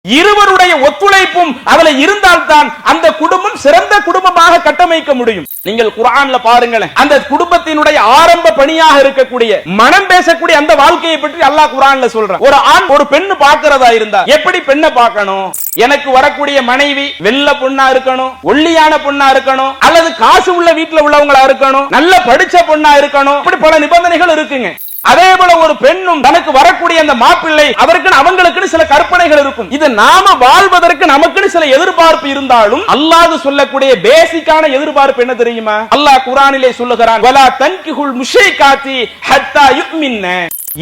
இருவருடைய ஒத்துழைப்பும் அதுல இருந்தால்தான் அந்த குடும்பம் சிறந்த குடும்பமாக கட்டமைக்க முடியும். நீங்கள் குர்ஆன்ல பாருங்களேன், அந்த குடும்பத்தினுடைய ஆரம்ப பணியாக இருக்கக்கூடிய மனம் பேசக்கூடிய அந்த வாழ்க்கையை பற்றி அல்லாஹ் குர்ஆன்ல சொல்றான். ஒரு ஆண் ஒரு பெண்ணு பார்க்கிறதா இருந்தா எப்படி பெண்ணை பார்க்கணும்? எனக்கு வரக்கூடிய மனைவி வெள்ள பொண்ணா இருக்கணும், ஒல்லியான பொண்ணா இருக்கணும், அல்லது காசு உள்ள வீட்டுல உள்ளவங்களா இருக்கணும், நல்ல படிச்ச பொண்ணா இருக்கணும், இப்படி பல நிபந்தனைகள் இருக்குங்க. அதே போல ஒரு பெண்ணும் தனக்கு வரக்கூடிய அந்த மாப்பிள்ளை அதற்கு அவங்களுக்கு சில கற்பனைகள் இருக்கும். இது நாம வாழ்வதற்கு நமக்கு சில எதிர்பார்ப்பு இருந்தாலும் அல்லாஹ் சொல்லக்கூடிய பேசிக்கான எதிர்பார்ப்பு என்ன தெரியுமா? அல்லாஹ் குர்ஆனிலே சொல்லுகிறான், வலா தன்கிஹுல் முஷ்ரிகாத்தி ஹத்தா யுமின்ன.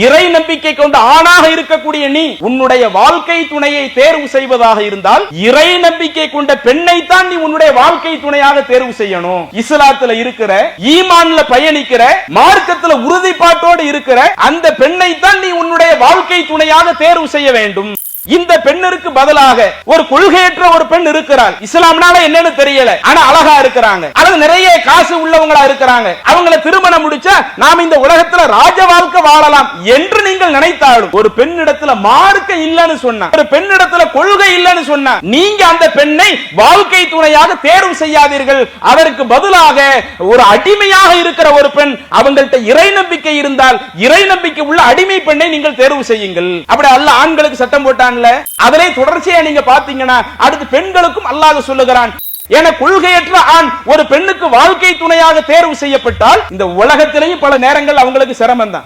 இறை நம்பிக்கை கொண்ட ஆணாக இருக்கக்கூடிய நீ உன்னுடைய வாழ்க்கை துணையை தேர்வு செய்வதாக இருந்தால் இறை நம்பிக்கை கொண்ட பெண்ணை தான் நீ உன்னுடைய வாழ்க்கை துணையாக தேர்வு செய்யணும். இஸ்லாத்துல இருக்கிற, ஈமான்ல பயணிக்கிற, மார்க்கத்துல உறுதிப்பாட்டோடு இருக்கிற அந்த பெண்ணை தான் நீ உன்னுடைய வாழ்க்கை துணையாக தேர்வு செய்ய வேண்டும். இந்த பெண்ணிற்கு பதிலாக ஒரு கொள்கையற்ற ஒரு பெண் இருக்கிறாள். இஸ்லாம்னால என்னன்னு தெரியல, ஆனா அழகா இருக்கிறாங்க, அல்லது நிறைய காசு உள்ளவங்களா இருக்கிறாங்க, அவங்கள திருமணம் முடிச்சா நாம இந்த உலகத்துல ராஜ வாழ்க்கை வாழலாம் என்று நீங்கள் நினைத்தாலும் ஒரு பெண்ணிடத்துல மார்க்க இல்லன்னு சொன்னா, ஒரு பெண்ணிடத்துல கொள்கை இல்லன்னு சொன்னா நீங்க அந்த பெண்ணை வாழ்க்கை துணையாக தேர்வு செய்யாதீர்கள். அதற்கு பதிலாக ஒரு அடிமையாக இருக்கிற ஒரு பெண், அவங்கள்ட்ட இறை நம்பிக்கை இருந்தால் இறை நம்பிக்கை உள்ள அடிமை பெண்ணை நீங்கள் தேர்வு செய்யுங்கள். அப்படி அல்லாஹ் ஆண்களுக்கு சட்டம் போட்டான். அதிலே தொடர்ச்சியா நீங்க பாத்தீங்கன்னா அடுத்து பெண்களுக்கும் அல்லாஹ் சொல்லுகிறான், என கொள்கையற்ற ஆண் ஒரு பெண்ணுக்கு வாழ்க்கை துணையாக தேர்வு செய்யப்பட்டால் இந்த உலகத்திலேயும் பல நேரங்கள் அவங்களுக்கு சிரமம் தான்.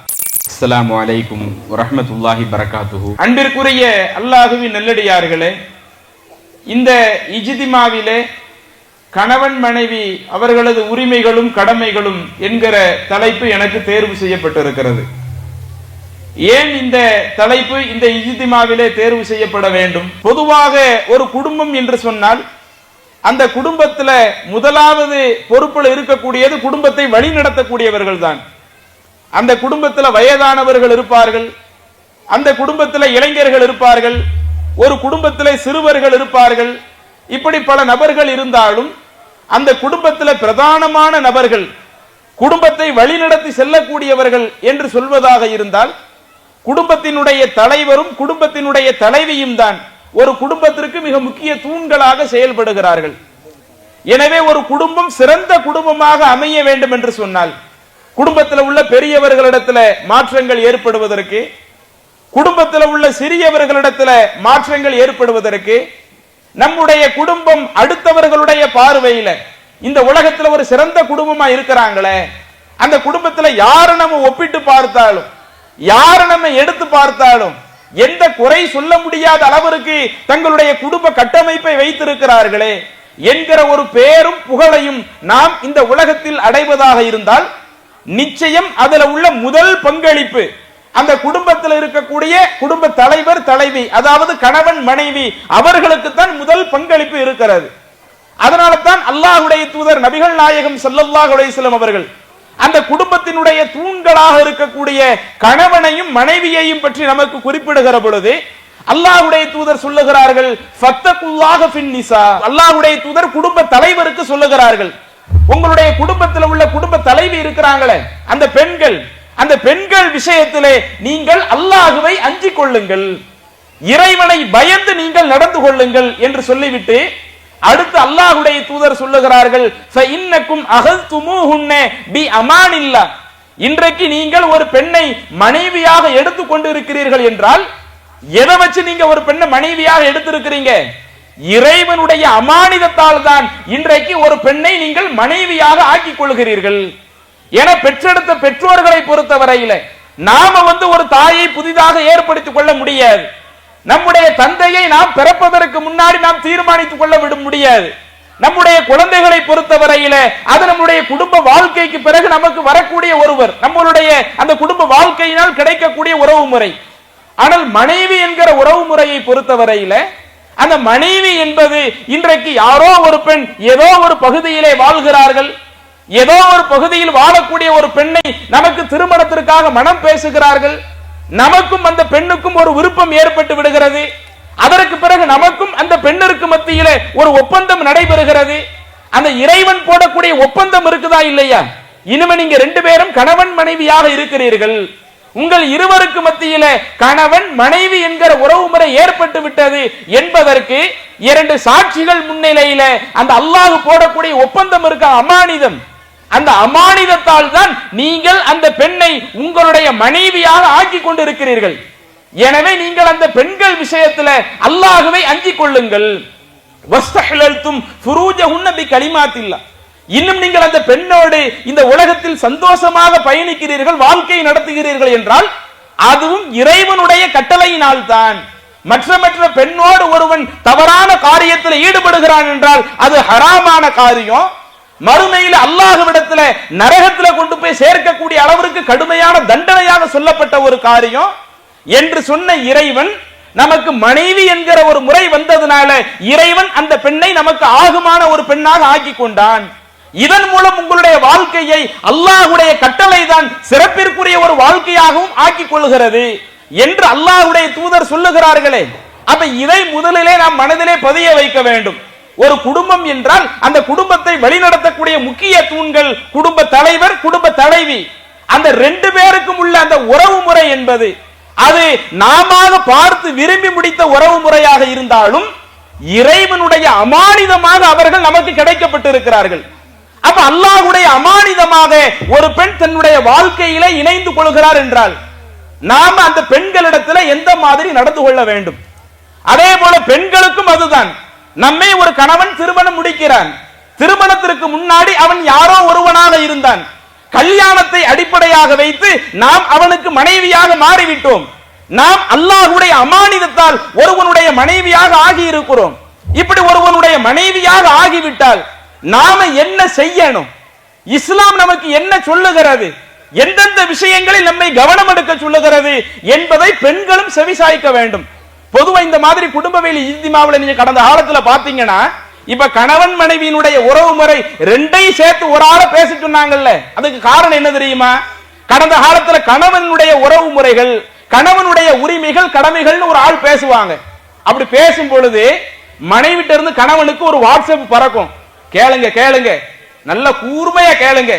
அஸ்ஸலாமு அலைக்கும் வரஹ்மத்துல்லாஹி பரகாத்துஹு. அன்பிற்குரிய அல்லாஹ்வின் நல்லடியார்களே, இந்த இஜ்திமாவிலே கணவன் மனைவி அவர்களது உரிமைகளும் கடமைகளும் என்கிற தலைப்பு எனக்கு தேர்வு செய்யப்பட்டிருக்கிறது. ஏன் இந்த தலைப்பு இந்த இஜ்திமாவிலே தேர்வு செய்யப்பட வேண்டும்? பொதுவாக ஒரு குடும்பம் என்று சொன்னால் அந்த குடும்பத்தில் முதலாவது பொறுப்பில் இருக்கக்கூடியது குடும்பத்தை வழி நடத்தக்கூடியவர்கள் தான். அந்த குடும்பத்தில் வயதானவர்கள் இருப்பார்கள், அந்த குடும்பத்தில் இளைஞர்கள் இருப்பார்கள், ஒரு குடும்பத்தில் சிறுவர்கள் இருப்பார்கள். இப்படி பல நபர்கள் இருந்தாலும் அந்த குடும்பத்தில் பிரதானமான நபர்கள், குடும்பத்தை வழிநடத்தி செல்லக்கூடியவர்கள் என்று சொல்வதாக இருந்தால் குடும்பத்தினுடைய தலைவரும் குடும்பத்தினுடைய தலைவியும் தான் ஒரு குடும்பத்திற்கு மிக முக்கிய தூண்களாக செயல்படுகிறார்கள். எனவே ஒரு குடும்பம் சிறந்த குடும்பமாக அமைய வேண்டும் என்று சொன்னால் குடும்பத்தில் உள்ள பெரியவர்களிடத்தில் மாற்றங்கள் ஏற்படுவதற்கு, குடும்பத்தில் உள்ள சிறியவர்களிடத்தில் மாற்றங்கள் ஏற்படுவதற்கு, நம்முடைய குடும்பம் அடுத்தவர்களுடைய பார்வையில இந்த உலகத்தில் ஒரு சிறந்த குடும்பமா இருக்கிறாங்களே, அந்த குடும்பத்தில் யாரை நம்ம ஒப்பிட்டு பார்த்தாலும், யாரை நம்ம எடுத்து பார்த்தாலும் எந்த குறை சொல்ல முடியாத அளவிற்கு தங்களுடைய குடும்ப கட்டமைப்பை வைத்திருக்கிறார்களே என்கிற ஒரு பேரும் புகழையும் நாம் இந்த உலகத்தில் அடைவதாக இருந்தால் நிச்சயம் அதுல உள்ள முதல் பங்களிப்பு அந்த குடும்பத்தில் இருக்கக்கூடிய குடும்ப தலைவர் தலைவி, அதாவது கணவன் மனைவி, அவர்களுக்கு தான் முதல் பங்களிப்பு இருக்கிறது. அதனால தான் அல்லாஹ்வுடைய தூதர் நபிகள் நாயகம் ஸல்லல்லாஹு அலைஹி வஸல்லம் அவர்கள் அந்த குடும்பத்தினுடைய தூண்களாக இருக்கக்கூடிய கணவனையும் மனைவியையும் பற்றி நமக்கு குறிப்பிடுகிற பொழுது அல்லாஹ்வுடைய தூதர் சொல்லுகிறார்கள், ஃபத்தகுல்லாஹ ஃபின் நிசா. அல்லாஹ்வுடைய தூதர் குடும்ப தலைவருக்கு சொல்லுகிறார்கள், உங்களுடைய குடும்பத்தில் உள்ள குடும்ப தலைவி இருக்கிறாங்களே அந்த பெண்கள் விஷயத்திலே நீங்கள் அல்லாஹ்வை அஞ்சிக் கொள்ளுங்கள், இறைவனை பயந்து நீங்கள் நடந்து கொள்ளுங்கள் என்று சொல்லிவிட்டு அடுத்து அல்லாஹ்வுடைய தூதர் சொல்லுகிறார்கள், ஃபஇன்னக்கும் அகல்துமூஹுன்ன பிஅமானில்லாஹ். இன்றைக்கு நீங்கள் ஒரு பெண்ணை மனைவியாக எடுத்துக் கொண்டு இருக்கிறீர்கள் என்றால் எதை வச்சு நீங்க ஒரு பெண்ணை மனைவியாக எடுத்திருக்கிறீங்க? இறைவனுடைய அமானிதத்தால் தான் இன்றைக்கு ஒரு பெண்ணை நீங்கள் மனைவியாக ஆக்கிக் கொள்கிறீர்கள். என பெற்றெடுத்த பெற்றோர்களை பொறுத்தவரையில நாம ஒரு தாயை புதிதாக ஏற்படுத்திக் கொள்ள முடியாது. நம்முடைய தந்தையை நாம் பிறப்பதற்கு முன்னாடி நாம் தீர்மானித்துக் கொள்ள விட முடியாது. நம்முடைய குழந்தைகளை பொறுத்தவரையில அது நம்முடைய குடும்ப வாழ்க்கைக்கு பிறகு நமக்கு வரக்கூடிய ஒருவர், நம்மளுடைய அந்த குடும்ப வாழ்க்கையினால் கிடைக்கக்கூடிய உறவு முறை. ஆனால் மனைவி என்கிற உறவு முறையை பொறுத்தவரையில அந்த மனைவி என்பது இன்றைக்கு யாரோ ஒரு பெண் ஏதோ ஒரு பகுதியிலே வாழ்கிறார்கள், ஏதோ ஒரு பகுதியில் வாழக்கூடிய ஒரு பெண்ணை நமக்கு திருமணத்திற்காக மனம் பேசுகிறார்கள், நமக்கும் அந்த பெண்ணுக்கும் ஒரு விருப்பம் ஏற்பட்டு விடுகிறது. அதற்கு பிறகு நமக்கும் அந்த பெண்ணிற்கு மத்தியிலே ஒரு ஒப்பந்தம் நடைபெறுகிறது. அந்த இறைவன் போடக்கூடிய ஒப்பந்தம் இருக்குதா இல்லையா? இனிமே நீங்க ரெண்டு பேரும் கணவன் மனைவியாக இருக்கிறீர்கள், உங்கள் இருவருக்கு மத்தியிலே கணவன் மனைவி என்கிற உறவு முறை ஏற்பட்டு விட்டது என்பதற்கு இரண்டு சாட்சிகள் முன்னிலையில அந்த அல்லாஹ் போடக்கூடிய ஒப்பந்தம் இருக்க அமானிதம். அந்த அமானிதத்தால் தான் நீங்கள் அந்த பெண்ணை உங்களுடைய மனைவியாக ஆக்கி கொண்டிருக்கிறீர்கள். எனவே நீங்கள் அந்த பெண்கள் விஷயத்துல அல்லாஹ்வை அஞ்சிக் கொள்ளுங்கள். வஸ்தஹலல்தும் ஃபுரூஜஹுன்ன பிகலிமாத்தில்லாஹ். இன்னும் நீங்கள் அந்த பெண்ணோடு இந்த உலகத்தில் சந்தோஷமாக பயணிக்கிறீர்கள், வாழ்க்கை நடத்துகிறீர்கள் என்றால் அதுவும் இறைவனுடைய கட்டளையினால் தான். மற்ற பெண்ணோடு ஒருவன் தவறான காரியத்தில் ஈடுபடுகிறான் என்றால் அது ஹராமான காரியம். மறுமையில அல்லாஹ்விடத்துல நரகத்துல கொண்டு போய் சேர்க்கக்கூடிய அளவிற்கு கடுமையான தண்டனையாக சொல்லப்பட்ட ஒரு காரியம் என்று சொன்ன இறைவன் நமக்கு மனைவி என்கிற ஒரு முறை வந்ததுனால இறைவன் அந்த பெண்ணை நமக்கு ஆகுமான ஒரு பெண்ணாக ஆக்கி கொண்டான். இதன் மூலம் உங்களுடைய வாழ்க்கையை அல்லாஹ்வுடைய கட்டளை தான் சிறப்பிற்குரிய ஒரு வாழ்க்கையாகவும் ஆக்கிக் கொள்கிறது என்று அல்லாஹ்வுடைய தூதர் சொல்லுகிறார்களே. அப்ப இதை முதலிலே நாம் மனதிலே பதிய வைக்க வேண்டும். ஒரு குடும்பம் என்றால் அந்த குடும்பத்தை வழிநடத்தக்கூடிய முக்கிய தூண்கள் குடும்ப தலைவர், குடும்ப தலைவி. அந்த ரெண்டு பேருக்கும் உள்ள அந்த உறவு முறை என்பது அது நாம பார்த்து விரும்பி முடித்த உறவு முறையாக இருந்தாலும் இறைவனுடைய அமானிதமாக அவர்கள் நமக்கு கிடைக்கப்பட்டிருக்கிறார்கள். அப்ப அல்லாஹ்வுடைய அமானிதமாக ஒரு பெண் தன்னுடைய வாழ்க்கையில இணைந்து கொள்கிறார் என்றால் நாம அந்த பெண்களிடத்துல எந்த மாதிரி நடந்து கொள்ள வேண்டும்? அதே போல பெண்களுக்கும் அதுதான். நம்மை ஒரு கணவன் திருமணம் முடிக்கிறான். திருமணத்திற்கு முன்னாடி அவன் யாரோ ஒருவனாக இருந்தான். கல்யாணத்தை அடிப்படையாக வைத்து நாம் அவனுக்கு மனைவியாக மாறிவிட்டோம். நாம் அல்லாஹ்வுடைய அமானிதத்தால் ஒருவனுடைய மனைவியாக ஆகி இருக்கிறோம். இப்படி ஒருவனுடைய மனைவியாக ஆகிவிட்டால் நாம என்ன செய்யணும்? இஸ்லாம் நமக்கு என்ன சொல்லுகிறது? எந்தெந்த விஷயங்களில் நம்மை கவனம் எடுக்க சொல்லுகிறது என்பதை பெண்களும் செவிசாய்க்க வேண்டும். பொதுவா இந்த மாதிரி குடும்பவியல் இஜ்திமாவுல நீங்க கடந்த காலத்துல பாத்தீங்கன்னா இப்ப கணவன் மனைவியினுடைய உறவு முறை ரெண்டையும் சேர்த்து ஒரு ஆள பேச சொன்னாங்கல்ல, அதுக்கு காரணம் என்ன தெரியுமா? கடந்த காலத்துல கணவனுடைய உறவு முறைகள், கணவனுடைய உரிமைகள், கடமைகள்னு ஒரு ஆள் பேசுவாங்க. அப்படி பேசும் பொழுது மனைவிட்ட இருந்து கணவனுக்கு ஒரு வாட்ஸ்அப் பறக்கும். கேளுங்க கேளுங்க, நல்ல கூர்மையா கேளுங்க,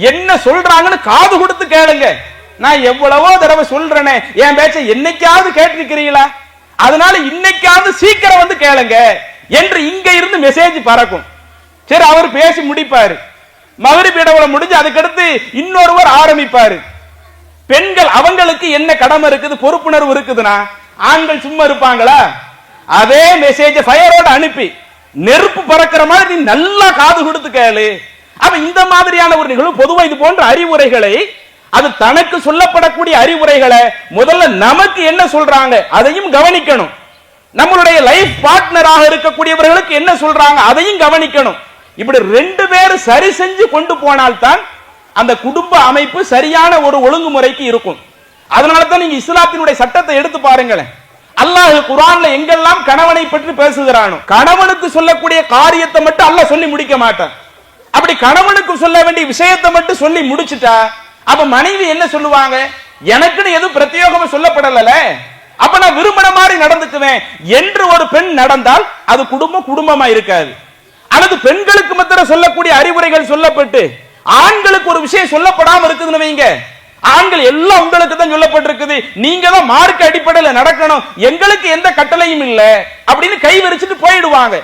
என்ன சொல்றாங்கன்னு காது கொடுத்து கேளுங்க. நான் எவ்வளவோ தடவை சொல்றேனே, என் பேச்ச என்னைக்காவது கேட்டிருக்கிறீங்களா? அதனால இன்னைக்காவது சீக்கிரம் வந்து கேளுங்க என்று இங்க இருந்து மெசேஜ் பறக்கும். சரி, அவர் பேசி முடிப்பாரு. மகரிப் இடவளை முடிஞ்சு அதுக்கடுத்து இன்னொருவர் ஆரம்பிப்பாரு. பெண்கள் அவங்களுக்கு என்ன கடமை இருக்குது, பொறுப்புணர்வு இருக்குதுன்னா ஆண்கள் சும்மா இருப்பாங்களா? அதே மெசேஜ் ஃபயரோட அனுப்பி நெருப்பு பறக்கிற மாதிரி நீ நல்லா காது கொடுத்து கேளு. அப்ப இந்த மாதிரியான ஒரு நிகழ்வு பொதுவா இது போன்ற அறிவுரைகளை, அது தனக்கு சொல்லப்படக்கூடிய அறிவுரைகளை முதல்ல நமக்கு என்ன சொல்றாங்க அதையும் கவனிக்கணும். நம்மளுடைய லைஃப் பார்ட்னராக இருக்கக்கூடியவர்களுக்கு என்ன சொல்றாங்க அதையும் கவனிக்கணும். இப்படி ரெண்டு பேரும் சரி செஞ்சு கொண்டு போனால்தான் அந்த குடும்ப அமைப்பு சரியான ஒரு ஒழுங்குமுறைக்கு இருக்கும். அதனால தான் நீங்க இஸ்லாத்தினுடைய சட்டத்தை எடுத்து பாருங்களேன். அல்லாஹ் குர்ஆன்ல எங்கெல்லாம் கணவனை பற்றி பேசுகிறானோ கணவனுக்கு சொல்லக்கூடிய காரியத்தை மட்டும் அல்லாஹ் சொல்லி முடிக்க மாட்டான். அப்படி கணவனுக்கு சொல்ல வேண்டிய விஷயத்தை மட்டும் சொல்லி முடிச்சுட்டா அப்ப மனைவி என்ன சொல்லுவாங்க? எனக்குன்னு எதுவும் பிரத்யேகமா சொல்லப்படல, அப்ப நான் விரும்பின மாதிரி நடந்துக்குவேன் என்று ஒரு பெண் நடந்தால் அது குடும்பமா இருக்காது. அல்லது பெண்களுக்கு மாத்திரம் சொல்லக்கூடிய அறிவுரைகள் சொல்லப்பட்டு ஆண்களுக்கு ஒரு விஷயம் சொல்லப்படாம இருக்குதுன்னு வைங்க, ஆண்கள் எல்லாம் உங்களுக்கு தான் சொல்லப்பட்டிருக்குது, நீங்க தான் மார்க் அடிப்படையில் நடக்கணும், எங்களுக்கு எந்த கட்டளையும் இல்ல அப்படின்னு கை விரிச்சிட்டு போயிடுவாங்க.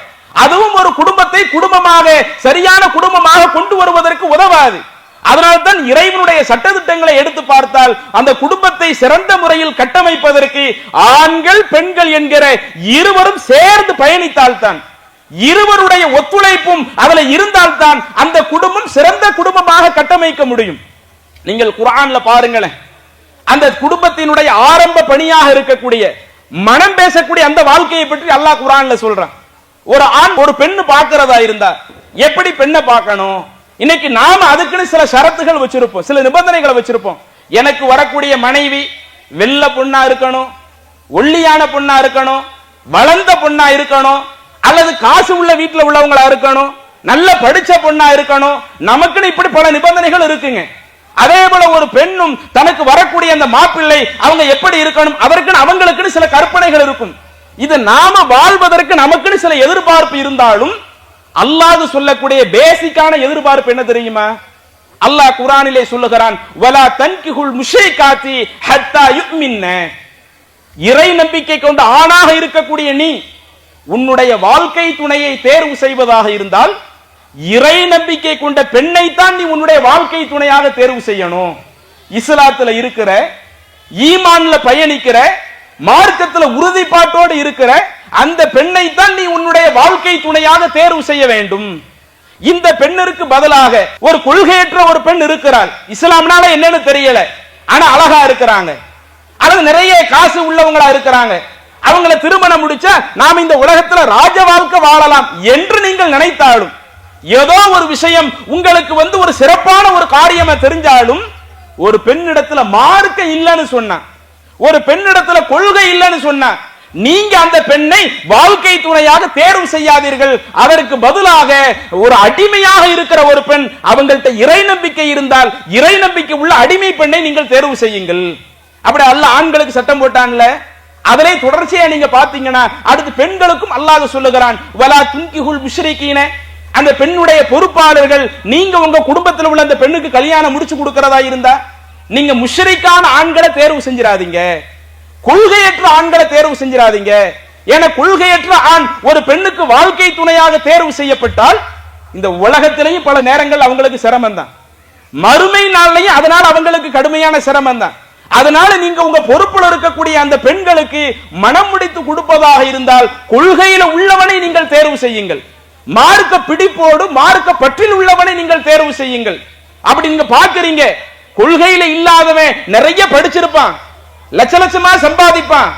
அதுவும் ஒரு குடும்பத்தை குடும்பமாக சரியான குடும்பமாக கொண்டு வருவதற்கு உதவாது. அதனால்தான் இறைவனுடைய சட்டதிட்டங்களை எடுத்து பார்த்தால் அந்த குடும்பத்தை சிறந்த முறையில் கட்டமைப்பதற்கு ஆண்கள் பெண்கள் என்கிற இருவரும் சேர்ந்து பயணித்தால்தான், இருவருடைய ஒத்துழைப்பும் அதில் இருந்தால்தான் அந்த குடும்பம் சிறந்த குடும்பமாக கட்டமைக்க முடியும். நீங்கள் குர்ஆன்ல பாருங்களேன், அந்த குடும்பத்தினுடைய ஆரம்ப பணியாக இருக்கக்கூடிய மனம் பேசக்கூடிய அந்த வாழ்க்கையை பற்றி அல்லாஹ் குர்ஆன்ல சொல்றான். ஒரு ஆண் ஒரு பெண்ணு பார்க்கிறதா இருந்தா எப்படி பெண்ணை பார்க்கணும்? இன்னைக்கு நாம அதுக்குன்னு சில ஷரத்துகள் வச்சிருப்போம், சில நிபந்தனைகளை வச்சிருப்போம். எனக்கு வரக்கூடிய மனைவி வெள்ளை பொண்ணா இருக்கணும், ஒல்லியான பொண்ணா இருக்கணும், வளர்ந்த பொண்ணா இருக்கணும், அல்லது காசு உள்ள வீட்டுல உள்ளவங்களா இருக்கணும், நல்ல படிச்ச பொண்ணா இருக்கணும். நமக்குன்னு இப்படி பல நிபந்தனைகள் இருக்குங்க. அதே போல ஒரு பெண்ணும் தனக்கு வரக்கூடிய அந்த மாப்பிள்ளை அவங்க எப்படி இருக்கணும், அவருக்குன்னு அவங்களுக்குன்னு சில கற்பனைகள் இருக்கும். இது நாம வாழ்வதற்கு நமக்குன்னு சில எதிர்பார்ப்பு இருந்தாலும் அல்லாஹ் சொல்லக்கூடிய பேசிக்கான எதிர்பார்ப்பு என்ன தெரியுமா? அல்லாஹ் குர்ஆனிலே சொல்லுகிறான், வலா தன்கிஹுல் முஷ்ரிகாத்தி ஹத்தா யுமின்ன. இறை நம்பிக்கை கொண்ட ஆணாக இருக்கக்கூடிய நீ உன்னுடைய வாழ்க்கை துணையை தேர்வு செய்வதாக இருந்தால் இறை நம்பிக்கை கொண்ட பெண்ணை தான் நீ உன்னுடைய வாழ்க்கை துணையாக தேர்வு செய்யணும். இஸ்லாத்துல இருக்கிற, ஈமான்ல பயணிக்கிற, மார்க்கத்துல உறுதிப்பாட்டோடு இருக்கிற அந்த பெண்ணை தான் நீ உன்னுடைய வாழ்க்கை துணையாக தேர்வு செய்ய வேண்டும். இந்த பெண்ணிற்கு பதிலாக ஒரு கொள்கையற்ற ஒரு பெண் இருக்கிறாள். இஸ்லாம்னால என்னன்னு தெரியல, ஆனா அழகா இருக்கிறாங்க, அல்லது நிறைய காசு உள்ளவங்களா இருக்கிறாங்க. அவங்கள திருமணம் முடிச்சா நாம் இந்த உலகத்துல ராஜ வாழ்க்கை வாழலாம் என்று நீங்கள் நினைத்தாலும், ஏதோ ஒரு விஷயம் உங்களுக்கு ஒரு சிறப்பான ஒரு காரியமா தெரிஞ்சாலும், ஒரு பெண்ணிடத்துல மார்க்க இல்லைன்னு சொன்னா, ஒரு பெண்ணிடத்துல கொள்கை இல்லைன்னு சொன்னா, நீங்க அந்த பெண்ணை வாழ்க்கை துணையாக தேர்வு செய்யாதீர்கள். அதற்கு பதிலாக ஒரு அடிமையாக இருக்கிற ஒரு பெண், அவங்கள்ட்ட இறை நம்பிக்கை இருந்தால் இறை நம்பிக்கை உள்ள அடிமை பெண்ணை நீங்கள் தேர்வு செய்யுங்கள். அப்படி அல்லாஹ் ஆண்களுக்கு சட்டம் போட்டான்ல, அதிலே தொடர்ச்சியா நீங்க பாத்தீங்கன்னா அடுத்து பெண்களுக்கும் அல்லாஹ் சொல்லுகிறான், வலா துன்கிஹுல் முஷ்ரிகீன. அந்த பெண்ணுடைய பொறுப்பாளர்கள், நீங்க உங்க குடும்பத்தில் உள்ள அந்த பெண்ணுக்கு கல்யாணம் முடிச்சு கொடுக்கிறதா இருந்தா நீங்க முஷ்ரிக்கான ஆண்களை தேர்வு செஞ்சிடாதீங்க, கொள்கையற்ற ஆண்களை தேர்வு செஞ்சிடாதீங்க. என கொள்கையற்ற ஆண் ஒரு பெண்ணுக்கு வாழ்க்கை துணையாக தேர்வு செய்யப்பட்டால் இந்த உலகத்திலேயும் பல நேரங்கள் அவங்களுக்கு சிரமம் தான், மறுமை நாள்லையும் அதனால அவங்களுக்கு கடுமையான சிரமம் தான். அதனால நீங்க உங்க பொறுப்புல இருக்கக்கூடிய அந்த பெண்களுக்கு மனம் முடித்து கொடுப்பதாக இருந்தால் கொள்கையில உள்ளவனை நீங்கள் தேர்வு செய்யுங்கள், மார்க்க பிடிப்போடு மார்க்க பற்றில் உள்ளவனை நீங்கள் தேர்வு செய்யுங்கள். அப்படி நீங்க பாக்குறீங்க, கொள்கையில இல்லாதவன் நிறைய படிச்சிருப்பான், லட்ச லட்சமா சம்பாதிப்பான்,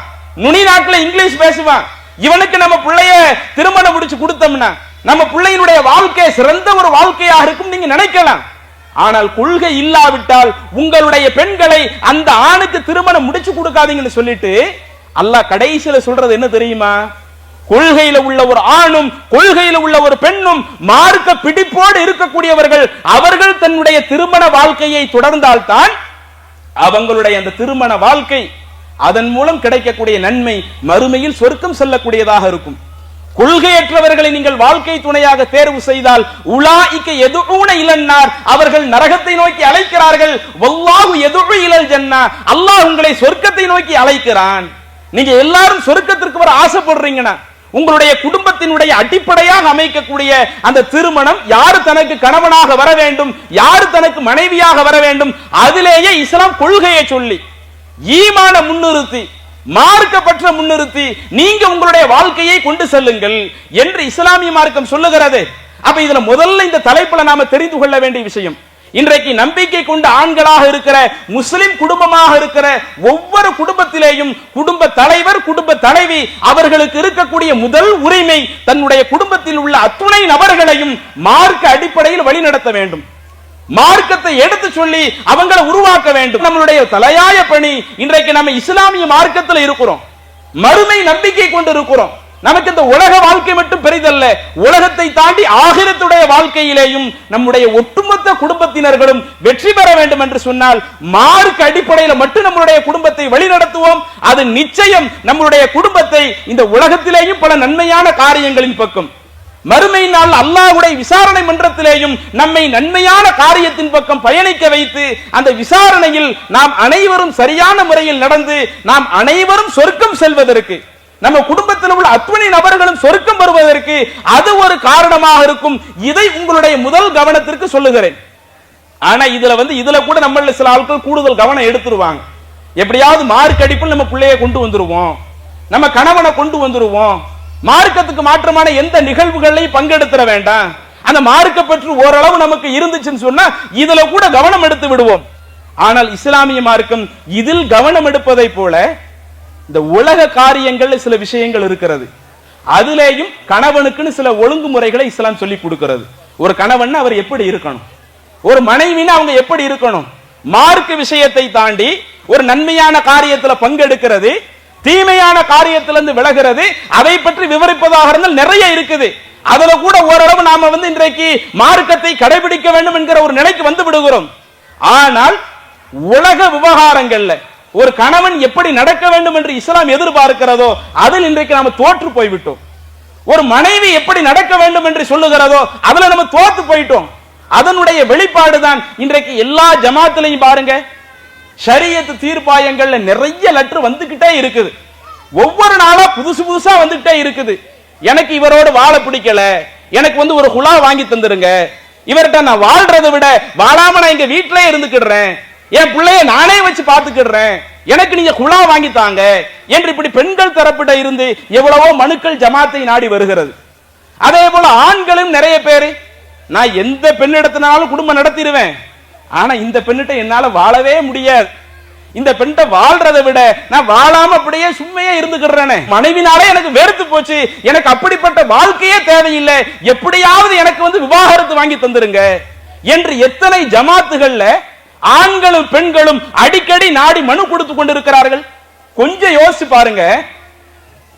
நுனி நாட்டுல இங்கிலீஷ் பேசுவான், இவனுக்கு நம்ம பிள்ளைய திருமணம் முடிச்சு கொடுத்தோம்னா நம்ம பிள்ளையினுடைய வாழ்க்கை சிறந்த ஒரு வாழ்க்கையாக இருக்கும் நீங்க நினைக்கலாம். ஆனால் கொள்கை இல்லாவிட்டால் உங்களுடைய பெண்களை அந்த ஆணுக்கு திருமணம் முடிச்சு கொடுக்காதீங்கன்னு சொல்லிட்டு அல்லாஹ் கடைசியில சொல்றது என்ன தெரியுமா? கொள்கையில உள்ள ஒரு ஆணும் கொள்கையில உள்ள ஒரு பெண்ணும் மார்க்க பிடிப்போடு இருக்கக்கூடியவர்கள், அவர்கள் தன்னுடைய திருமண வாழ்க்கையை தொடர்ந்தால்தான் அவங்களுடைய அந்த திருமண வாழ்க்கை, அதன் மூலம் கிடைக்கக்கூடிய நன்மை மறுமையில் சொர்க்கம் செல்லக்கூடியதாக இருக்கும். கொள்கையற்றவர்களை நீங்கள் வாழ்க்கை துணையாக தேர்வு செய்தால் உலாயிக்க யதுஊன இலன்னார், அவர்கள் நரகத்தை நோக்கி அழைக்கிறார்கள். வல்லாஹு யதுஉ இலல் ஜன்னா, அல்லாஹ் உங்களை சொர்க்கத்தை நோக்கி அழைக்கிறான். நீங்க எல்லாரும் சொர்க்கத்திற்கு வர ஆசைப்படுறீங்கன்னா உங்களுடைய குடும்பத்தினுடைய அடிப்படையாக அமைக்கக்கூடிய அந்த திருமணம், யாரு தனக்கு கணவனாக வர வேண்டும், யாரு தனக்கு மனைவியாக வர வேண்டும், அதிலேயே இஸ்லாம் கொள்கையை சொல்லி ஈமான முன்னிறுத்தி மார்க்கப்பற்ற முன்னிறுத்தி நீங்க உங்களுடைய வாழ்க்கையை கொண்டு செல்லுங்கள் என்று இஸ்லாமிய மார்க்கம் சொல்லுகிறது. அப்ப இதுல முதல்ல இந்த தலைப்புல நாம தெரிந்து கொள்ள வேண்டிய விஷயம், இன்றைக்கு நம்பிக்கை கொண்ட ஆண்களாக இருக்கிற முஸ்லிம் குடும்பமாக இருக்கிற ஒவ்வொரு குடும்பத்திலேயும் குடும்ப தலைவர் குடும்ப தலைவி அவர்களுக்கு இருக்கக்கூடிய முதல் உரிமை தன்னுடைய குடும்பத்தில் உள்ள அத்துணை நபர்களையும் மார்க்க அடிப்படையில் வழிநடத்த வேண்டும், மார்க்கத்தை எடுத்து சொல்லி அவங்களை உருவாக்க வேண்டும். நம்மளுடைய தலையாய பணி, இன்றைக்கு நம்ம இஸ்லாமிய மார்க்கத்தில் இருக்கிறோம், மறுமை நம்பிக்கை கொண்டு இருக்கிறோம். நமக்கு இந்த உலக வாழ்க்கை மட்டும் பெரிதல்ல, உலகத்தை தாண்டி ஆகிரத்துடைய வாழ்க்கையிலேயும் நம்முடைய ஒட்டுமொத்த குடும்பத்தினர்களும் வெற்றி பெற வேண்டும் என்று சொன்னால் மார்க்க அடிப்படையில் மட்டும் நம்முடைய குடும்பத்தை வழிநடத்துவோம். அது நிச்சயம் நம்முடைய குடும்பத்தை இந்த உலகத்திலேயும் பல நன்மையான காரியங்களின் பக்கம், மறுமை நாள் அல்லாஹ்வுடைய விசாரணை மன்றத்திலேயும் நம்மை நன்மையான காரியத்தின் பக்கம் பயணிக்க வைத்து அந்த விசாரணையில் நாம் அனைவரும் சரியான முறையில் நடந்து நாம் அனைவரும் சொர்க்கம் செல்வதற்கு, நம்ம குடும்பத்தில் உள்ள அத்துணை நபர்களும் சொர்க்கம் வருவதற்கு அது ஒரு காரணமாக இருக்கும். இதை உங்களுடைய முதல் கவனத்திற்கு சொல்லுகிறேன். ஆனா இதுல கூட நம்மள சில ஆட்கள் கூடுதல் கவனம் எடுத்துருவாங்க. எப்படியாவது மார்க் அடிப்பில் நம்ம பிள்ளையை கொண்டு வந்துருவோம், நம்ம கணவனை கொண்டு வந்துருவோம், மார்க்கத்துக்கு மாற்றமான எந்த நிகழ்வுகளையும் பங்கெடுத்துற வேண்டாம், அந்த மார்க்க பற்றி ஓரளவு நமக்கு இருந்துச்சுன்னு சொன்னா இதுல கூட கவனம் எடுத்து விடுவோம். ஆனால் இஸ்லாமிய மார்க்கம் இதில் கவனம் எடுப்பதை போல இந்த உலக காரியங்கள்ல சில விஷயங்கள் இருக்கிறது, அதிலேயும் கணவனுக்குன்னு சில ஒழுங்குமுறைகளை இஸ்லாம் சொல்லி கொடுக்கிறது. ஒரு கணவன் அவர் எப்படி இருக்கணும், ஒரு மனைவின்னு அவங்க எப்படி இருக்கணும், மார்க்க விஷயத்தை தாண்டி ஒரு நன்மையான காரியத்துல பங்கெடுக்கிறது, தீமையான காரியத்திலிருந்து விலகிறது, அதை பற்றி விவரிப்பதாக இருந்தால் நிறைய இருக்குது. அதுல கூட ஓரளவு நாம இன்றைக்கு மார்க்கத்தை கடைபிடிக்க வேண்டும் என்கிற ஒரு நிலைக்கு வந்து விடுகிறோம். ஆனால் உலக விவகாரங்கள்ல ஒரு கணவன் எப்படி நடக்க வேண்டும் என்று இஸ்லாம் எதிர்பார்க்கிறதோ அதில் இன்றைக்கு நாம தோற்று போய்விட்டோம். ஒரு மனைவி எப்படி நடக்க வேண்டும் என்று சொல்லுகிறதோ அதுல நம்ம தோற்று போயிட்டோம். அதனுடைய வெளிப்பாடுதான் இன்றைக்கு எல்லா ஜமாத்திலையும் பாருங்க, ஷரியத் தீர்ப்பாயங்கள்ல நிறைய லெட்டர் வந்துகிட்டே இருக்குது. ஒவ்வொரு நாளா புதுசு புதுசா வந்துகிட்டே இருக்குது. எனக்கு இவரோட வாழ பிடிக்கல, எனக்கு ஒரு குலா வாங்கி தந்துருங்க, இவர்கிட்ட நான் வாழ்றதை விட வாழாம நான் எங்க வீட்டிலே இருந்துக்கிடுறேன், என் பிள்ளைய நானே வச்சு பாத்துக்கிடுறேன், எனக்கு நீங்க குலா வாங்கி தாங்க என்று இப்படி பெண்கள் தரப்பிட இருந்து எவ்வளவோ மனுக்கள் ஜமாத்தை நாடி வருகிறது. அதே போல ஆண்களும் நிறைய பேரு, நான் எந்த பெண்ணிடத்தினாலும் குடும்பம் நடத்திடுவேன், ஆனா இந்த பெண்ணிட்ட என்னால வாழவே முடியாது, இந்த பெண்ணிட்ட வாழ்றதை விட நான் வாழாம அப்படியே சும்மையே இருந்துக்கிறேன், மனைவினாலே எனக்கு வெறுத்து போச்சு, எனக்கு அப்படிப்பட்ட வாழ்க்கையே தேவையில்லை, எப்படியாவது எனக்கு விவாகரத்து வாங்கி தந்துருங்க என்று எத்தனை ஜமாத்துகள்ல ஆண்களும் பெண்களும் அடிக்கடி நாடி மனு கொடுத்து கொண்டிருக்கிறார்கள். கொஞ்சம் யோசிச்சு பாருங்க,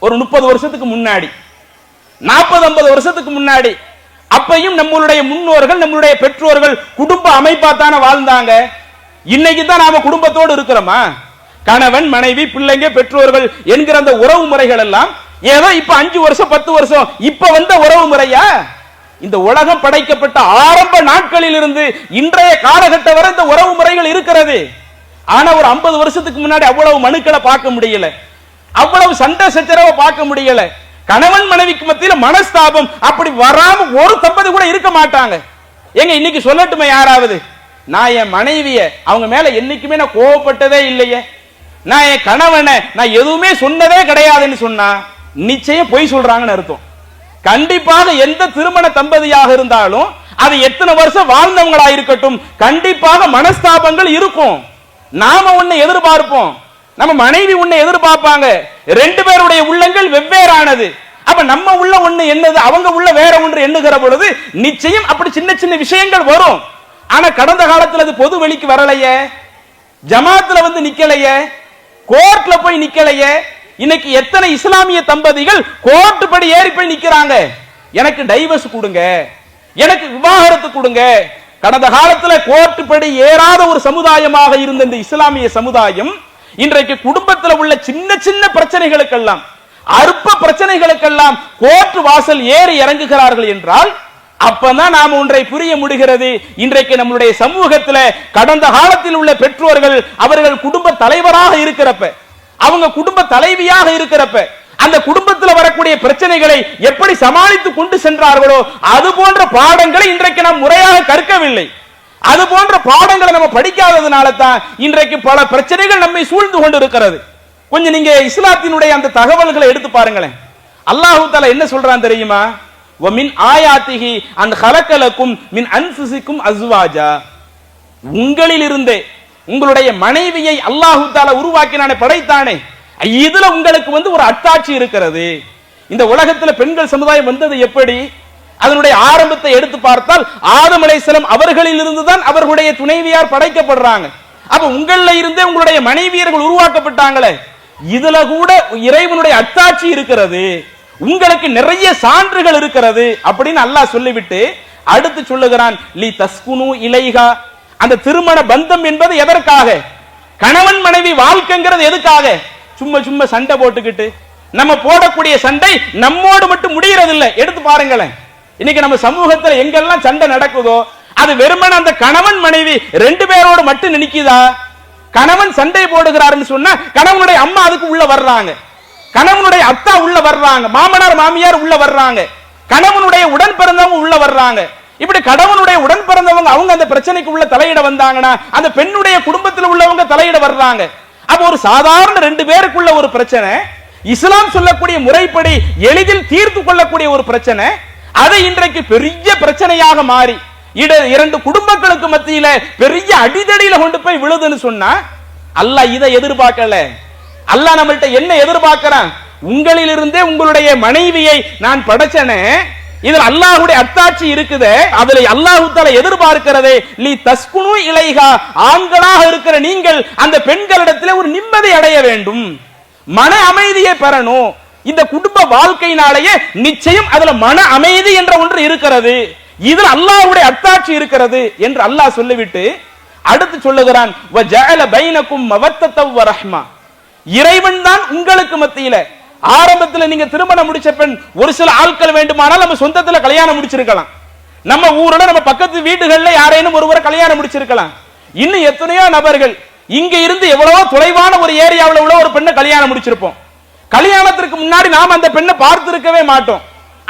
ஒரு 30 வருஷத்துக்கு முன்னாடி, 40-50 வருஷத்துக்கு முன்னாடி, அப்பையும் நம்மளுடைய முன்னோர்கள் நம்மளுடைய பெற்றோர்கள் குடும்ப அமைப்பா தானே வாழ்ந்தாங்க. இன்னைக்கு தான் நாம குடும்பத்தோடு இருக்கிறோமா? கணவன் மனைவி பிள்ளைங்க பெற்றோர்கள் என்கிற அந்த உறவு முறைகள் எல்லாம் ஏதோ இப்ப 5 வருஷம் 10 வருஷம் இப்ப வந்த உறவு முறையா? இந்த உலகம் படைக்கப்பட்ட ஆரம்ப நாட்களில் இருந்து இன்றைய காலகட்டம் வரை இந்த உறவு முறைகள் இருக்கிறது. ஆனா ஒரு 50 வருஷத்துக்கு முன்னாடி அவ்வளவு மனுக்களை பார்க்க முடியல, அவ்வளவு சண்டை சச்சரவை பார்க்க முடியல. கணவன் மனைவிக்கு மத்தியில மனஸ்தாபம் அப்படி வராம ஒரு தம்பதி கூட இருக்க மாட்டாங்க. எங்க இன்னைக்கு சொல்லட்டுமே யாராவது, நான் என் மனைவிய அவங்க மேல என்னைக்குமே நான் கோவப்பட்டதே இல்லையே, நான் என் கணவனை நான் எதுவுமே சொன்னதே கிடையாதுன்னு சொன்னா நிச்சயம் பொய் சொல்றாங்கன்னு அர்த்தம். கண்டிப்பாக எந்த திருமண தம்பதியாக இருந்தாலும் அது எத்தனை வருஷம் வாழ்ந்தவங்களா இருக்கட்டும், கண்டிப்பாக மனஸ்தாபங்கள் இருக்கும். நாம ஒண்ணு எதிர்பார்ப்போம், நம்ம மனைவி ஒண்ணு எதிர்பார்ப்பாங்க, 2 பேருடைய உள்ளங்கள் வெவ்வேறானது. அப்ப நம்ம உள்ள ஒண்ணு என்னது, அவங்க உள்ள வேற ஒன்று எண்ணுகிற பொழுது நிச்சயம் அப்படி சின்ன சின்ன விஷயங்கள் வரும். ஆனா கடந்த காலத்துல அது பொது வெளிக்கு வரலையே, ஜமாத்துல நிக்கலையே, கோர்ட்ல போய் நிக்கலையே. இன்னைக்கு எத்தனை இஸ்லாமிய தம்பதிகள் கோர்ட் படி ஏறி போய் நிக்கிறாங்க, எனக்கு டைவர்ஸ் கொடுங்க, எனக்கு விவாகரத்து கொடுங்க. கடந்த காலத்துல கோர்ட் படி ஏறாத ஒரு சமுதாயமாக இருந்த இந்த இஸ்லாமிய சமுதாயம் இன்றைக்கு குடும்பத்தில் உள்ள சின்ன சின்ன பிரச்சனைகளுக்கெல்லாம், அற்ப பிரச்சனைகளுக்கெல்லாம் கோர்ட் வாசல் ஏறி இறங்குகிறார்கள் என்றால் அப்பதான் நாம ஒன்றை புரிய முடிகிறது. இன்றைக்கு நம்முடைய சமூகத்தில் கடந்த காலத்தில் உள்ள பெற்றோர்கள் அவர்கள் குடும்ப தலைவராக இருக்கிறப்ப, அவங்க குடும்ப தலைவியாக இருக்கிறப்ப, அந்த குடும்பத்தில் வரக்கூடிய பிரச்சனைகளை எப்படி சமாளித்து கொண்டு சென்றார்களோ அது போன்ற பாடங்களை இன்றைக்கு நாம் முறையாக கற்கவில்லை. அது போன்ற பாடங்களை நம்ம படிக்காததுனால தான் இன்றைக்கு பல பிரச்சனைகள் நம்மை சூழ்ந்து கொண்டு இருக்கிறது. கொஞ்சம் நீங்க இஸ்லாத்தினுடைய அந்த தகவல்களை எடுத்து பாருங்களேன். அல்லாஹ் தஆலா என்ன சொல்றான் தெரியுமா? வமின் ஆயாத்திஹி அன் ஹலகலக்கும் மின் அன்ஃபுசிக்கும் அஸ்வாஜா, உங்களிலிருந்தே உங்களுடைய மனைவியை அல்லாஹ் தஆலா உருவாக்கினானே, படைத்தானே, இதுல உங்களுக்கு ஒரு அத்தாட்சி இருக்கிறது. இந்த உலகத்துல பெண்கள் சமுதாயம் வந்தது எப்படி? அதனுடைய ஆரம்பத்தை எடுத்து பார்த்தால் ஆதம் அலைஹிஸ்ஸலாம் அவர்களில் இருந்துதான் அவர்களுடைய துணைவியார் படைக்கப்படுறாங்க. அப்ப உங்கள இருந்தே உங்களுடைய மனைவியர்கள் உருவாக்கப்பட்டாங்களே, இதுல கூட இறைவனுடைய அத்தாட்சி இருக்கிறது, உங்களுக்கு நிறைய சான்றுகள் இருக்கிறது அப்படின்னு அல்லாஹ் சொல்லிவிட்டு அடுத்து சொல்லுகிறான், லி தஸ்குனு இலைஹா, அந்த திருமண பந்தம் என்பது எதற்காக? கணவன் மனைவி வாழ்க்கைங்கிறது எதுக்காக? சும்மா சும்மா சண்டை போட்டுக்கிட்டு, நம்ம போடக்கூடிய சண்டை நம்மோடு மட்டும் முடியறது இல்லை. எடுத்து பாருங்களேன், இன்னைக்கு நம்ம சமூகத்தில் எங்கெல்லாம் சண்டை நடக்குதோ அது வெறுமன அந்த கணவன் மனைவி 2 பேரோடு மட்டும் நிக்குதா? கணவன் சண்டை போடுகிறாருன்னு சொன்னா கணவனுடைய அம்மா அதுக்கு உள்ள வர்றாங்க, கணவனுடைய அத்தா உள்ள வர்றாங்க, மாமனார் மாமியார் உள்ள வர்றாங்க, கணவனுடைய உடன் பிறந்தவங்க உள்ள வர்றாங்க. இப்படி கணவனுடைய உடன் பிறந்தவங்க அவங்க அந்த பிரச்சனைக்கு உள்ள தலையிட வந்தாங்கன்னா அந்த பெண்ணுடைய குடும்பத்தில் உள்ளவங்க தலையிட வர்றாங்க. அப்ப ஒரு சாதாரண 2 பேருக்குள்ள ஒரு பிரச்சனை, இஸ்லாம் சொல்லக்கூடிய முறைப்படி எளிதில் தீர்த்து கொள்ளக்கூடிய ஒரு பிரச்சனை, அதை இன்றைக்கு பெரிய பிரச்சனையாக மாறி 2 குடும்பங்களுக்கு மத்தியில பெரிய அடிதடியில கொண்டு போய் விழுதுன்னு சொன்னா அல்லாஹ் இதை எதிர்பார்க்கல. அல்லாஹ் நம்மள்ட்ட என்ன எதிர்பார்க்கிறான்? உங்களிலிருந்தே உங்களுடைய மனைவியை நான் படைச்சனே, இதில் அல்லாஹ்வுடைய அத்தாட்சி இருக்குது, அதுல அல்லாஹ் தஆலா எதிர்பார்க்கிறதே லி தஸ்குனு இலைஹா, ஆண்களாக இருக்கிற நீங்கள் அந்த பெண்களிடத்தில் ஒரு நிம்மதி அடைய வேண்டும், மன அமைதியை பெறணும். இந்த குடும்ப வாழ்க்கையினாலேயே நிச்சயம் அதுல மன அமைதி என்ற ஒன்று இருக்கிறது, இதில் அல்லாஹ்வுடைய அத்தாட்சி இருக்கிறது என்று அல்லாஹ் சொல்லிவிட்டு அடுத்து சொல்லுகிறான், வ ஜஅல பைனக்கும் மவத்தத்தவ் வ ரஹ்மா, இறைவன் தான் உங்களுக்கு மத்தியில. ஆரம்பத்தில் நீங்க திருமணம் முடிச்ச பெண் ஒரு சில ஆட்கள் வேண்டுமானால் நம்ம சொந்தத்துல கல்யாணம் முடிச்சிருக்கலாம், நம்ம ஊர்ல நம்ம பக்கத்து வீடுகள்ல யாரேனும் ஒருவரை கல்யாணம் முடிச்சிருக்கலாம். இன்னும் எத்தனையோ நபர்கள் இங்க இருந்து எவ்வளவோ தொலைவான ஒரு ஏரியாவில் உள்ள ஒரு பெண்ணை கல்யாணம் முடிச்சிருப்போம். கல்யாணத்திற்கு முன்னாடி நாம் அந்த பெண்ணை பார்த்திருக்கவே மாட்டோம்.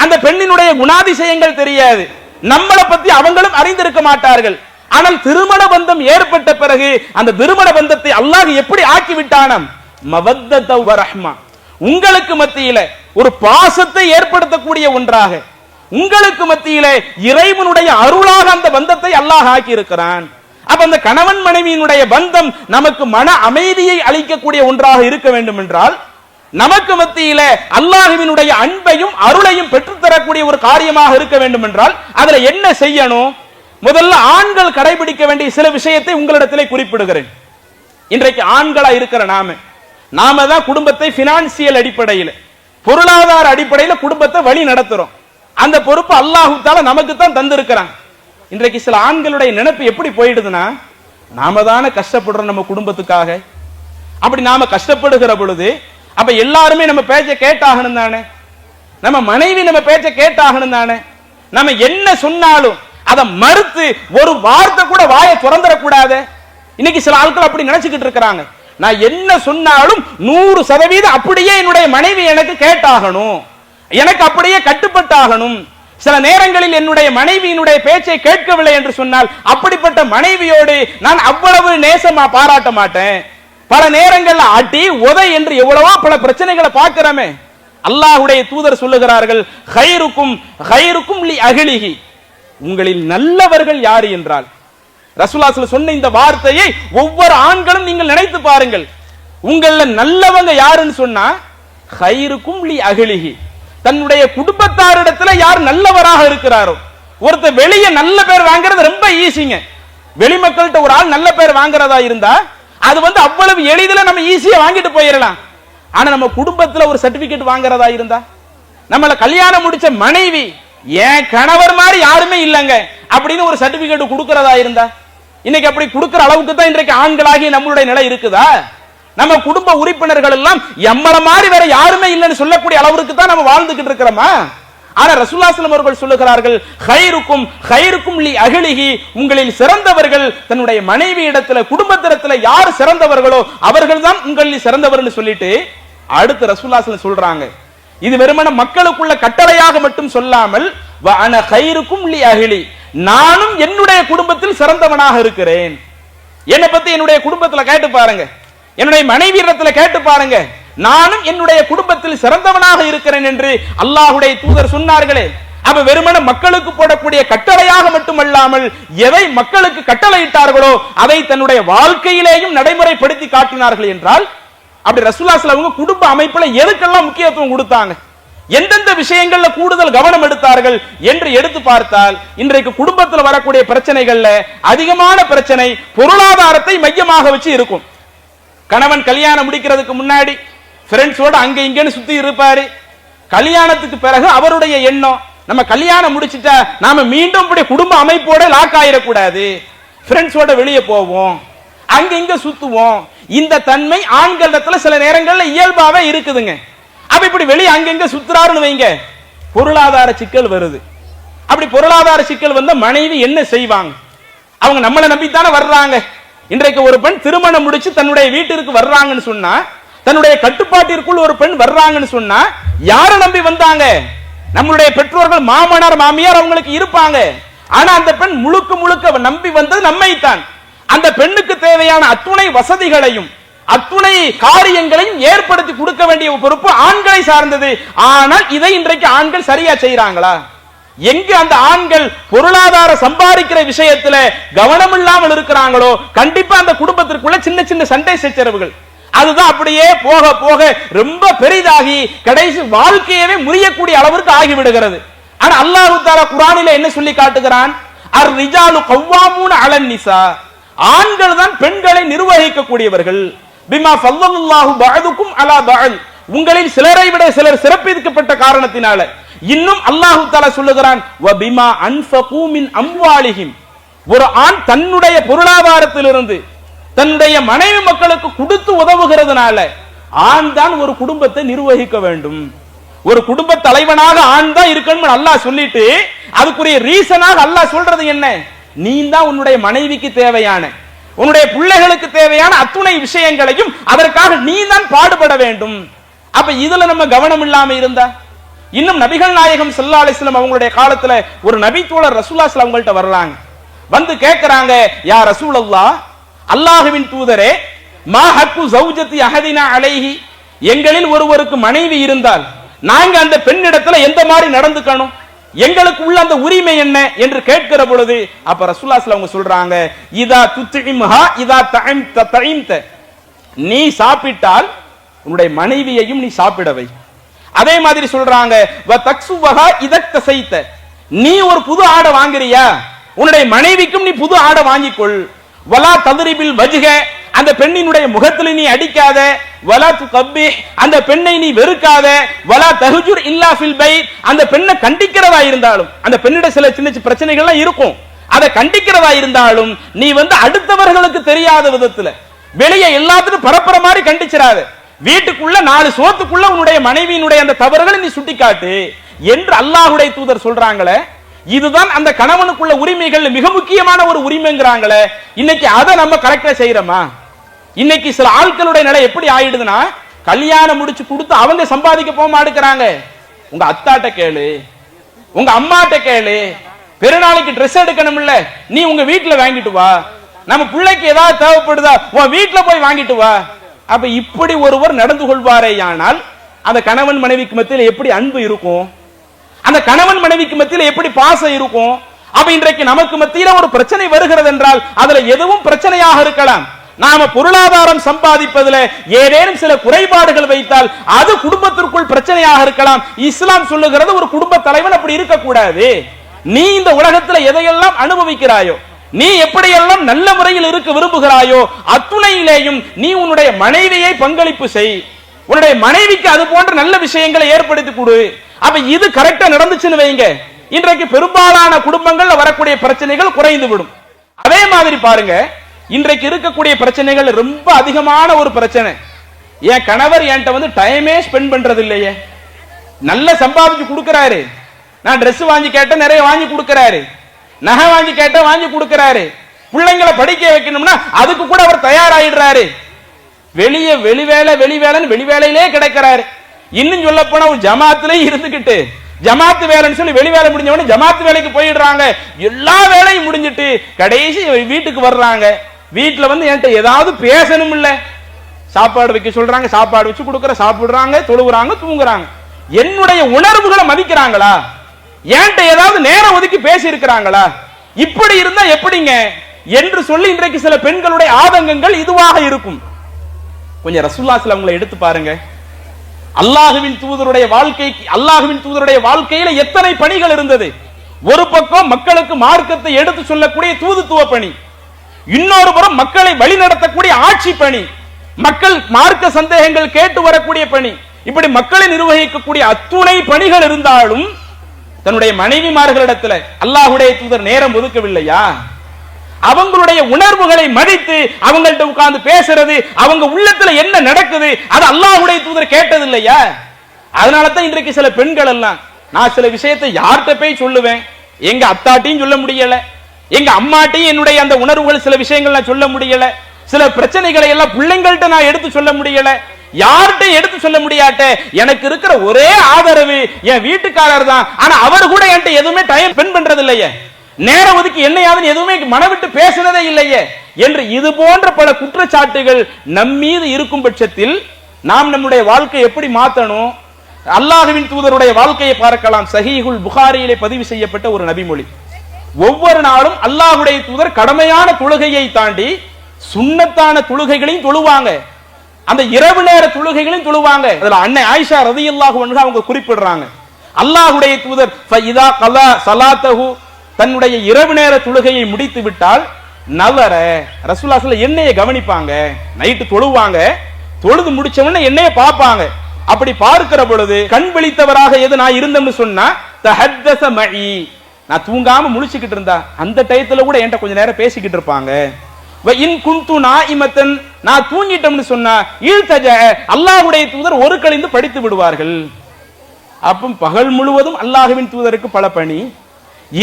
அந்த பெண்ணினுடைய குணாதிசயங்கள் தெரியாது. நம்மளை பத்தி அவங்களும் அறிந்திருக்க மாட்டார்கள். ஆனால் திருமண பந்தம் ஏற்பட்ட பிறகு அந்த திருமண பந்தத்தை அல்லாஹ் எப்படி ஆக்கி விட்டானாம்? மவத்தத வ ரஹ்மா, உங்களுக்கு மத்தியில ஒரு பாசத்தை ஏற்படுத்தக்கூடிய ஒன்றாக, உங்களுக்கு மத்தியில இறைவனுடைய அருளாக அந்த பந்தத்தை அல்லாஹ் ஆக்கி இருக்கிறான். அப்ப அந்த கணவன் மனைவியினுடைய பந்தம் நமக்கு மன அமைதியை அளிக்கக்கூடிய ஒன்றாக இருக்க வேண்டும் என்றால், நமக்கு மத்தியில அல்லாஹ்வினுடைய அன்பையும் அருளையும் பெற்றுத்தரக்கூடிய ஒரு காரியமாக இருக்க வேண்டும் என்றால் அதுல என்ன செய்யணும்? முதல்ல ஆண்கள் கடைபிடிக்க வேண்டிய சில விஷயத்தை உங்களிடத்திலே குறிப்பிடுகிறேன். இன்றைக்கு ஆண்களா இருக்கிற நாம தான் குடும்பத்தை பினான்சியல் அடிப்படையில், பொருளாதார அடிப்படையில் குடும்பத்தை வழி நடத்துறோம். அந்த பொறுப்பு அல்லாஹ் தஆலா நமக்கு தான் தந்திருக்கிறான். இன்றைக்கு சில ஆண்களுடைய நினைப்பு எப்படி போயிடுதுன்னா, நாம தானே கஷ்டப்படுறோம் நம்ம குடும்பத்துக்காக. அப்படி நாம கஷ்டப்படுகிற பொழுது அப்ப எல்லாருமே நம்ம பேச்ச கேட்டாகணும் தானே, நம்ம மனைவி நம்ம பேச்ச கேட்டாகணும் தானே. நம்ம என்ன சொன்னாலும் அதை மறுத்து ஒரு வார்த்தை கூட வாயை திறந்துடக்கூடாது. இன்னைக்கு சில ஆட்கள் அப்படி நினைச்சுக்கிட்டு இருக்கிறாங்க. நான் என்ன சொன்னாலும் 100% அப்படியே என்னுடைய மனைவி எனக்கு கேட்டாகணும், எனக்கு அப்படியே கட்டுப்பட்டாகணும். சில நேரங்களில் என்னுடைய மனைவியினுடைய பேச்சை கேட்கவில்லை என்று சொன்னால் அப்படிப்பட்ட மனைவியோடு நான் அவ்வளவு நேசமா பாராட்ட மாட்டேன். பல நேரங்கள்ல அடி உதை என்று எவ்வளவோ பல பிரச்சனைகளை பார்க்கிறோமே. அல்லாஹ்வுடைய தூதர் சொல்லுகிறார்கள், கைருக்கும் லி அஹ்லிஹி, உங்களில் நல்லவர்கள் யார் என்றால், ரசூலுல்லாஹி ஸல்லல்லாஹு அலைஹி வஸல்லம் சொன்ன இந்த வார்த்தையை ஒவ்வொரு ஆண்களும் நீங்கள் நினைத்து பாருங்கள். உங்கள நல்லவங்க யாருன்னு சொன்னா கைருக்கும் லி அஹ்லிஹி, தன்னுடைய குடும்பத்தாரிடத்துல யார் நல்லவராக இருக்கிறாரோ. ஒருத்தர் வெளியே நல்ல பேர் வாங்குறது ரொம்ப ஈஸிங்க. வெளி மக்கள்கிட்ட ஒரு ஆள் நல்ல பேர் வாங்குறதா இருந்தா அது அவ்வளவு எளிதில் நம்ம ஈஸியா வாங்கிட்டு போயிடலாம். ஆனா நம்ம குடும்பத்துல ஒரு சர்டிபிகேட் வாங்குறதா இருந்தா, நம்மள கல்யாணம் முடிச்ச மனைவி என் கணவர் மாதிரி யாருமே இல்லங்க அப்படின்னு ஒரு சர்டிபிகேட் கொடுக்கறதா இருந்தா, இன்னைக்கு அப்படி கொடுக்கிற அளவுக்கு தான் இன்றைக்கு ஆண்களாகி நம்மளுடைய நிலை இருக்குதா? நம்ம குடும்ப உறுப்பினர்கள் எல்லாம் எம்மள மாதிரி வேற யாருமே இல்லைன்னு சொல்லக்கூடிய அளவுக்கு தான் நம்ம வாழ்ந்துகிட்டு இருக்கிறோமா? ஆனா ரசூலுல்லாஹி ஸல்லல்லாஹு அலைஹி வஸல்லம் அவர்கள் சொல்லுகிறார்கள், கைருக்கும் லி அஹ்லிஹி, உங்களில் சிறந்தவர்கள் தன்னுடைய மனைவி இடத்துல குடும்பத்திடத்துல யார் சிறந்தவர்களோ அவர்கள் தான் உங்களில் சிறந்தவர்னு சொல்லிட்டு அடுத்து ரசூலுல்லாஹி ஸல்லல்லாஹு அலைஹி வஸல்லம் சொல்றாங்க, இது வெறுமனே மக்களுக்குள்ள கட்டளையாக மட்டும் சொல்லாமல் வ அன கைருக்கும் லி அஹ்லி, நானும் என்னுடைய குடும்பத்தில் சிறந்தவனாக இருக்கிறேன். என்னை பத்தி என்னுடைய குடும்பத்துல கேட்டு பாருங்க, என்னுடைய மனைவி இடத்துல கேட்டு பாருங்க, நானும் என்னுடைய குடும்பத்தில் சிறந்தவனாக இருக்கிறேன் என்று அல்லாஹ்வுடைய தூதர் சொன்னார்களே. அப்ப வெறுமனே மக்களுக்கு போடக்கூடிய கட்டளையாக மட்டுமல்லாமல் எதை மக்களுக்கு கட்டளையிட்டார்களோ அதை தன்னுடைய வாழ்க்கையிலேயும் நடைமுறைப்படுத்தி காட்டினார்கள் என்றால், அப்படி ரசூலுல்லாஹி ஸல்லல்லாஹு அலைஹி வஸல்லம் குடும்ப அமைப்புல எதுக்கெல்லாம் முக்கியத்துவம் கொடுத்தாங்க, எந்தெந்த விஷயங்கள்ல கூடுதல் கவனம் எடுத்தார்கள் என்று எடுத்து பார்த்தால், இன்றைக்கு குடும்பத்தில் வரக்கூடிய பிரச்சனைகள்ல அதிகமான பிரச்சனை பொருளாதாரத்தை மையமாக வச்சு இருக்கும். கணவன் கல்யாணம் முடிக்கிறதுக்கு முன்னாடி ஃப்ரெண்ட்ஸோட அங்க இங்கன்னு சுத்தி இருப்பாரு. கல்யாணத்துக்கு பிறகு அவருடைய எண்ணம், நம்ம கல்யாணம் முடிச்சிட்டா நாம மீண்டும் குடும்ப அமைப்போட லாக் ஆயிடக்கூடாது, ஃப்ரெண்ட்ஸோட வெளியே போவோம், அங்க இங்க சுத்துவோம். இந்த தன்மை ஆண்களிடத்துல சில நேரங்கள்ல இயல்பாவே இருக்குதுங்க. அப்ப இப்படி வெளியே அங்கங்க சுத்துறாருன்னு வைங்க, பொருளாதார சிக்கல் வருது. அப்படி பொருளாதார சிக்கல் வந்த மனைவி என்ன செய்வாங்க? அவங்க நம்மளை நம்பித்தானே வர்றாங்க. இன்றைக்கு ஒரு பெண் திருமணம் முடிச்சு தன்னுடைய வீட்டிற்கு வர்றாங்கன்னு சொன்னா, தன்னுடைய கட்டுப்பாட்டிற்குள் ஒரு பெண் வர்றாங்கன்னு சொன்னா யாரை நம்பி வந்தாங்க? நம்மளுடைய பெற்றோர்கள், மாமனார் மாமியார் அவங்களுக்கு இருப்பாங்க. ஆனா அந்த பெண் முழுக்க முழுக்க நம்பி வந்தது நம்மைத்தான். அந்த பெண்ணுக்கு தேவையான அத்துணை வசதிகளையும் அத்துணை காரியங்களையும் ஏற்படுத்தி கொடுக்க வேண்டிய பொறுப்பு ஆண்களை சார்ந்தது. ஆனால் இதை இன்றைக்கு ஆண்கள் சரியா செய்யறாங்களா? எங்கு அந்த ஆண்கள் பொருளாதார சம்பாதிக்கிற விஷயத்துல கவனம் இல்லாமல் இருக்கிறாங்களோ கண்டிப்பா அந்த குடும்பத்திற்குள்ள சின்ன சின்ன சண்டை சச்சரவுகள் அதுதான் அப்படியே போக போக ரொம்ப பெரிதாகி கடைசி வாழ்க்கையவே முறியக்கூடிய அளவிற்கு ஆகிவிடுகிறது. ஆனா அல்லாஹ் தஆலா குர்ஆனிலே என்ன சொல்லி காட்டுகிறான்? அர் ரிஜாலு கவ்வாமூன அலன் நிசா, ஆண்கள் தான் பெண்களை நிர்வகிக்க கூடியவர்கள். பிமா ஃபல்லல்லாஹு பஅதுக்கும் அலா பஅல், உங்களில் சிலரை விட சிலர் சிறப்பிக்கப்பட்ட காரணத்தினால. இன்னும் அல்லாஹ் தஆலா சொல்லுகிறான், வ பிமா அன்ஃபகு மின் அம்வாலிஹிம், ஒரு ஆண் தன்னுடைய பொருளாதாரத்திலிருந்து தன்னுடைய மனைவி மக்களுக்கு கொடுத்து உதவுகிறதுனால ஆண் தான் ஒரு குடும்பத்தை நிர்வகிக்க வேண்டும். ஒரு குடும்ப தலைவனாக ஆண் தான் இருக்கணும் அல்லாஹ் சொல்லிட்டு அதுக்குரிய ரீசனாக அல்லாஹ் சொல்றது என்ன? நீ தான் உன்னுடைய மனைவிக்கு தேவையான, உன்னுடைய பிள்ளைகளுக்கு தேவையான அத்துணை விஷயங்களையும் அதற்காக நீ தான் பாடுபட வேண்டும். அப்ப இதுல நம்ம கவனம் இல்லாம இருந்தா, இன்னும் நபிகள் நாயகம் ஸல்லல்லாஹு அலைஹி வஸல்லம் அவங்களுடைய காலத்துல ஒரு நபி தோழர் ரசூலுல்லாஹி ஸல்லல்லாஹு அவங்கள்ட்ட வர்றாங்க. வந்து கேட்கிறாங்க, யா ரசூலல்லாஹ், அல்லாஹ்வின் தூதரே, மா ஹக்கு ஜௌஜத்தி அஹதினா அலைஹி, எங்களில் ஒருவருக்கு மனைவி இருந்தால் நாங்க அந்த பெண்ணிடத்துல எந்த மாதிரி நடந்துக்கணும், எங்களுக்கு உள்ள அந்த உரிமை என்ன என்று கேட்கிற பொழுது அப்ப ரசூலுல்லாஹி ஸல்லல்லாஹு அவங்க சொல்றாங்க, இதா துத்இம்ஹா இதா தஅம்த, நீ சாப்பிட்டால் உன்னுடைய மனைவியையும் நீ சாப்பிடவை. அதே மாதிரி சொல்றாங்க, வ தக்சுவஹா இதக்தசைத, நீ ஒரு புது ஆடை வாங்குறியா, உன்னுடைய மனைவிக்கும் நீ புது ஆடை வாங்கிக்கொள். வலா தத்ரிபில் வஜ்ஹ, அந்த பெண்ணினுடைய முகத்தில் நீ அடிக்காத. வலா துகப்பி, அந்த பெண்ணை நீ வெறுக்காத. வலா தஹஜுர் இல்லா ஃபில் பைத், அந்த பெண்ணை கண்டிக்கிறதா இருந்தாலும், அந்த பெண்ணிட சில சின்ன சின்ன பிரச்சனைகள்லாம் இருக்கும், அதை கண்டிக்கிறதா இருந்தாலும் நீ அடுத்தவர்களுக்கு தெரியாத விதத்துல வெளியே எல்லாத்துக்கும் பரப்புற மாதிரி கண்டிச்சிராத. வீட்டுக்குள்ள 4 சோத்துக்குள்ள உன்னுடைய மனைவியினுடைய அந்த தவறுகளை நீ சுட்டிக்காட்டு என்று அல்லாஹ்வுடைய தூதர் சொல்றாங்களே. இதுதான் அந்த கணவனுக்குள்ள உரிமைகள் மிக முக்கியமான ஒரு உரிமைங்கிறாங்களே. இன்னைக்கு அதை நம்ம கரெக்டா செய்யறோமா? இன்னைக்கு சில ஆட்களுடைய நிலை எப்படி ஆயிடுதுன்னா, கல்யாணம் முடிச்சு கொடுத்து அவங்க சம்பாதிக்க போக மாட்டேங்கிறாங்க. உங்க அத்தாட்ட கேளு, உங்க அம்மாட்ட கேளு, பெருநாளைக்கு ட்ரெஸ் எடுக்கணும் இல்ல, நீ உங்க வீட்டுல வாங்கிட்டு வா, நம்ம பிள்ளைக்கு ஏதாவது தேவைப்படுதா உன் வீட்டுல போய் வாங்கிட்டு வா. அப்ப இப்படி ஒருவர் நடந்து கொள்வாரேயானால் அந்த கணவன் மனைவிக்கு மத்தியில் எப்படி அன்பு இருக்கும், அந்த கணவன் மனைவிக்கு மத்தியில் எப்படி பாசம் இருக்கும்? அப்ப இன்றைக்கு நமக்கு மத்தியில ஒரு பிரச்சனை வருகிறது என்றால் அதுல எதுவும் பிரச்சனையாக இருக்கலாம். நாம பொருளாதாரம் சம்பாதிப்பதில் ஏதேனும் சில குறைபாடுகள் வைத்தால் அது குடும்பத்திற்குள் பிரச்சனையாக இருக்கலாம். இஸ்லாம் சொல்லுகிறது ஒரு குடும்ப தலைவன் அப்படி இருக்கக்கூடாது. நீ இந்த உலகத்துல எதையெல்லாம் அனுபவிக்கிறாயோ, நீ எப்படியெல்லாம் நல்ல முறையில் இருக்க விரும்புகிறாயோ அத்துணையிலேயும் நீ உன்னுடைய மனைவியை பங்களிப்பு செய், உன்னுடைய மனைவிக்கு அது போன்ற நல்ல விஷயங்களை ஏற்படுத்தி கொடு. அப்ப இது கரெக்டா நடந்துச்சுன்னு வைங்க, இன்றைக்கு பெரும்பாலான குடும்பங்கள்ல வரக்கூடிய பிரச்சனைகள் குறைந்து விடும். அதே மாதிரி பாருங்க, இன்றைக்கு இருக்கக்கூடிய பிரச்சனைகள் ரொம்ப அதிகமான ஒரு பிரச்சனை, என் கணவர் என்கிட்ட டைமே ஸ்பெண்ட் பண்றது இல்லையே. நல்ல சம்பாதிச்சு கொடுக்கிறாரு, நான் ட்ரெஸ் வாங்கி கேட்ட நிறைய வாங்கி கொடுக்கிறாரு, நகை வாங்கி கேட்ட வாங்கி கொடுக்கிறாரு, பிள்ளைங்களை படிக்க வைக்கணும்னா அதுக்கு கூட அவர் தயாராயிடுறாரு. வெளியே வெளிவேலையிலே கிடைக்கிறாரு. இன்னும் சொல்ல போனா ஒரு ஜமாத்திலே இருந்துகிட்டு ஜமாத்து வேலைன்னு சொல்லி வெளி வேலை முடிஞ்ச உடனே ஜமாத்து வேலைக்கு போயிடுறாங்க. எல்லா வேலையும் முடிஞ்சிட்டு கடைசி வீட்டுக்கு வர்றாங்க. வீட்டுல என்கிட்ட ஏதாவது பேசணும் இல்ல, சாப்பாடு வைக்க சொல்றாங்க, சாப்பாடு வச்சு கொடுக்கற, சாப்பிடுறாங்க, தொழுவுறாங்க, தூங்குறாங்க. என்னுடைய உணர்வுகளை மதிக்கிறாங்களா? என்கிட்ட ஏதாவது நேரம் ஒதுக்கி பேசி இருக்கிறாங்களா? இப்படி இருந்தா எப்படிங்க என்று சொல்லி இன்றைக்கு சில பெண்களுடைய ஆதங்கங்கள் இதுவாக இருக்கும். கொஞ்சம் ரசூலுல்லாஹி ஸல்லல்லாஹு அலைஹி வஸல்லம் எடுத்து பாருங்க. அல்லாஹ்வின் தூதருடைய வாழ்க்கையில எத்தனை பணிகள் இருந்தது. ஒரு பக்கம் மக்களுக்கு மார்க்கத்தை எடுத்து சொல்லக்கூடிய தூதுத்துவ பணி, இன்னொரு புறம் மக்களை வழிநடத்தக்கூடிய ஆட்சி பணி, மக்கள் மார்க்க சந்தேகங்கள் கேட்டு வரக்கூடிய பணி, இப்படி மக்களை நிர்வகிக்கக்கூடிய அத்துணை பணிகள் இருந்தாலும் தன்னுடைய மனைவிமார்களிடத்துல அல்லாஹ்வுடைய தூதர் நேரம் ஒதுக்கவில்லையா? அவங்களுடைய உணர்வுகளை மதித்து அவங்கள்ட்ட உட்கார்ந்து பேசுறது, அவங்க உள்ளத்துல என்ன நடக்குது அது அல்லாஹ்வுடைய தூதர் கேட்டது இல்லையா? அதனால தான் இன்றைக்கு சில பெண்கள் எல்லாம், நான் சில விஷயத்தை யார்கிட்ட போய் சொல்லுவேன், எங்க அத்தாட்டையும் சொல்ல முடியல, எங்க அம்மாட்டையும் என்னுடைய அந்த உணர்வுகள் சில விஷயங்கள் நான் சொல்ல முடியல, சில பிரச்சனைகளை எல்லாம் பிள்ளைங்கள்ட்ட நான் எடுத்து சொல்ல முடியல, யார்கிட்டையும் எடுத்து சொல்ல முடியாட்ட எனக்கு இருக்கிற ஒரே ஆதரவு என் வீட்டுக்காரர் தான். ஆனா அவர் கூட என்கிட்ட எதுவுமே டைம் ஸ்பெண்ட் பண்றது இல்லையே, நேரம் ஒதுக்கி என்னையாவது எதுவுமே மனவிட்டு பேசினதே இல்லையே என்று இது போன்ற பல குற்றச்சாட்டுகள் நம் மீது இருக்கும் பட்சத்தில் நாம் நம்முடைய வாழ்க்கை எப்படி மாத்தணும்? அல்லாஹ்வின் தூதருடைய வாழ்க்கையை பார்க்கலாம். சஹீஹுல் புகாரியிலே பதிவு செய்யப்பட்ட ஒரு நபிமொழி, ஒவ்வொரு நாளும் அல்லாஹ்வுடைய தூதர் கடமையான தொழுகையை தாண்டி சுன்னத்தான தொழுகைகளையும் தொழுவாங்க, அந்த இரவு நேர தொழுகைகளையும் தொழுவாங்க. அதுல அன்னை ஆயிஷா ரலியல்லாஹு அன்ஹா அவங்க குறிப்பிடுறாங்க, அல்லாஹ்வுடைய தூதர் ஃபஇதா கலா ஸலாத்தஹு, தன்னுடைய இரவு நேர தொழுகையை முடித்து விட்டால் நவர ரசூலுல்லாஹி ஸல்லல்லாஹு என்னைய கவனிப்பாங்க, நைட்டு தொழுவாங்க, தொழுது முடிச்ச உடனே என்னைய பார்ப்பாங்க. அப்படி பார்க்கிற பொழுது கண் விழித்தவராக எது நான் இருந்தேன்னு சொன்னா தஹத்தஸ மஇ, நான் தூங்காம முழிச்சுக்கிட்டு இருந்தா அந்த டயத்துல கூட என்கிட்ட கொஞ்ச நேரம் பேசிக்கிட்டு இருப்பாங்க. வ இன் குன்து நாயிமத்தன், நான் தூங்கிட்டோம்னு சொன்னா இல்தஜ, அல்லாஹ்வுடைய தூதர் ஒரு கழிந்து படித்து விடுவார்கள். அப்ப பகல் முழுவதும் அல்லாஹ்வின் தூதருக்கு பல பணி,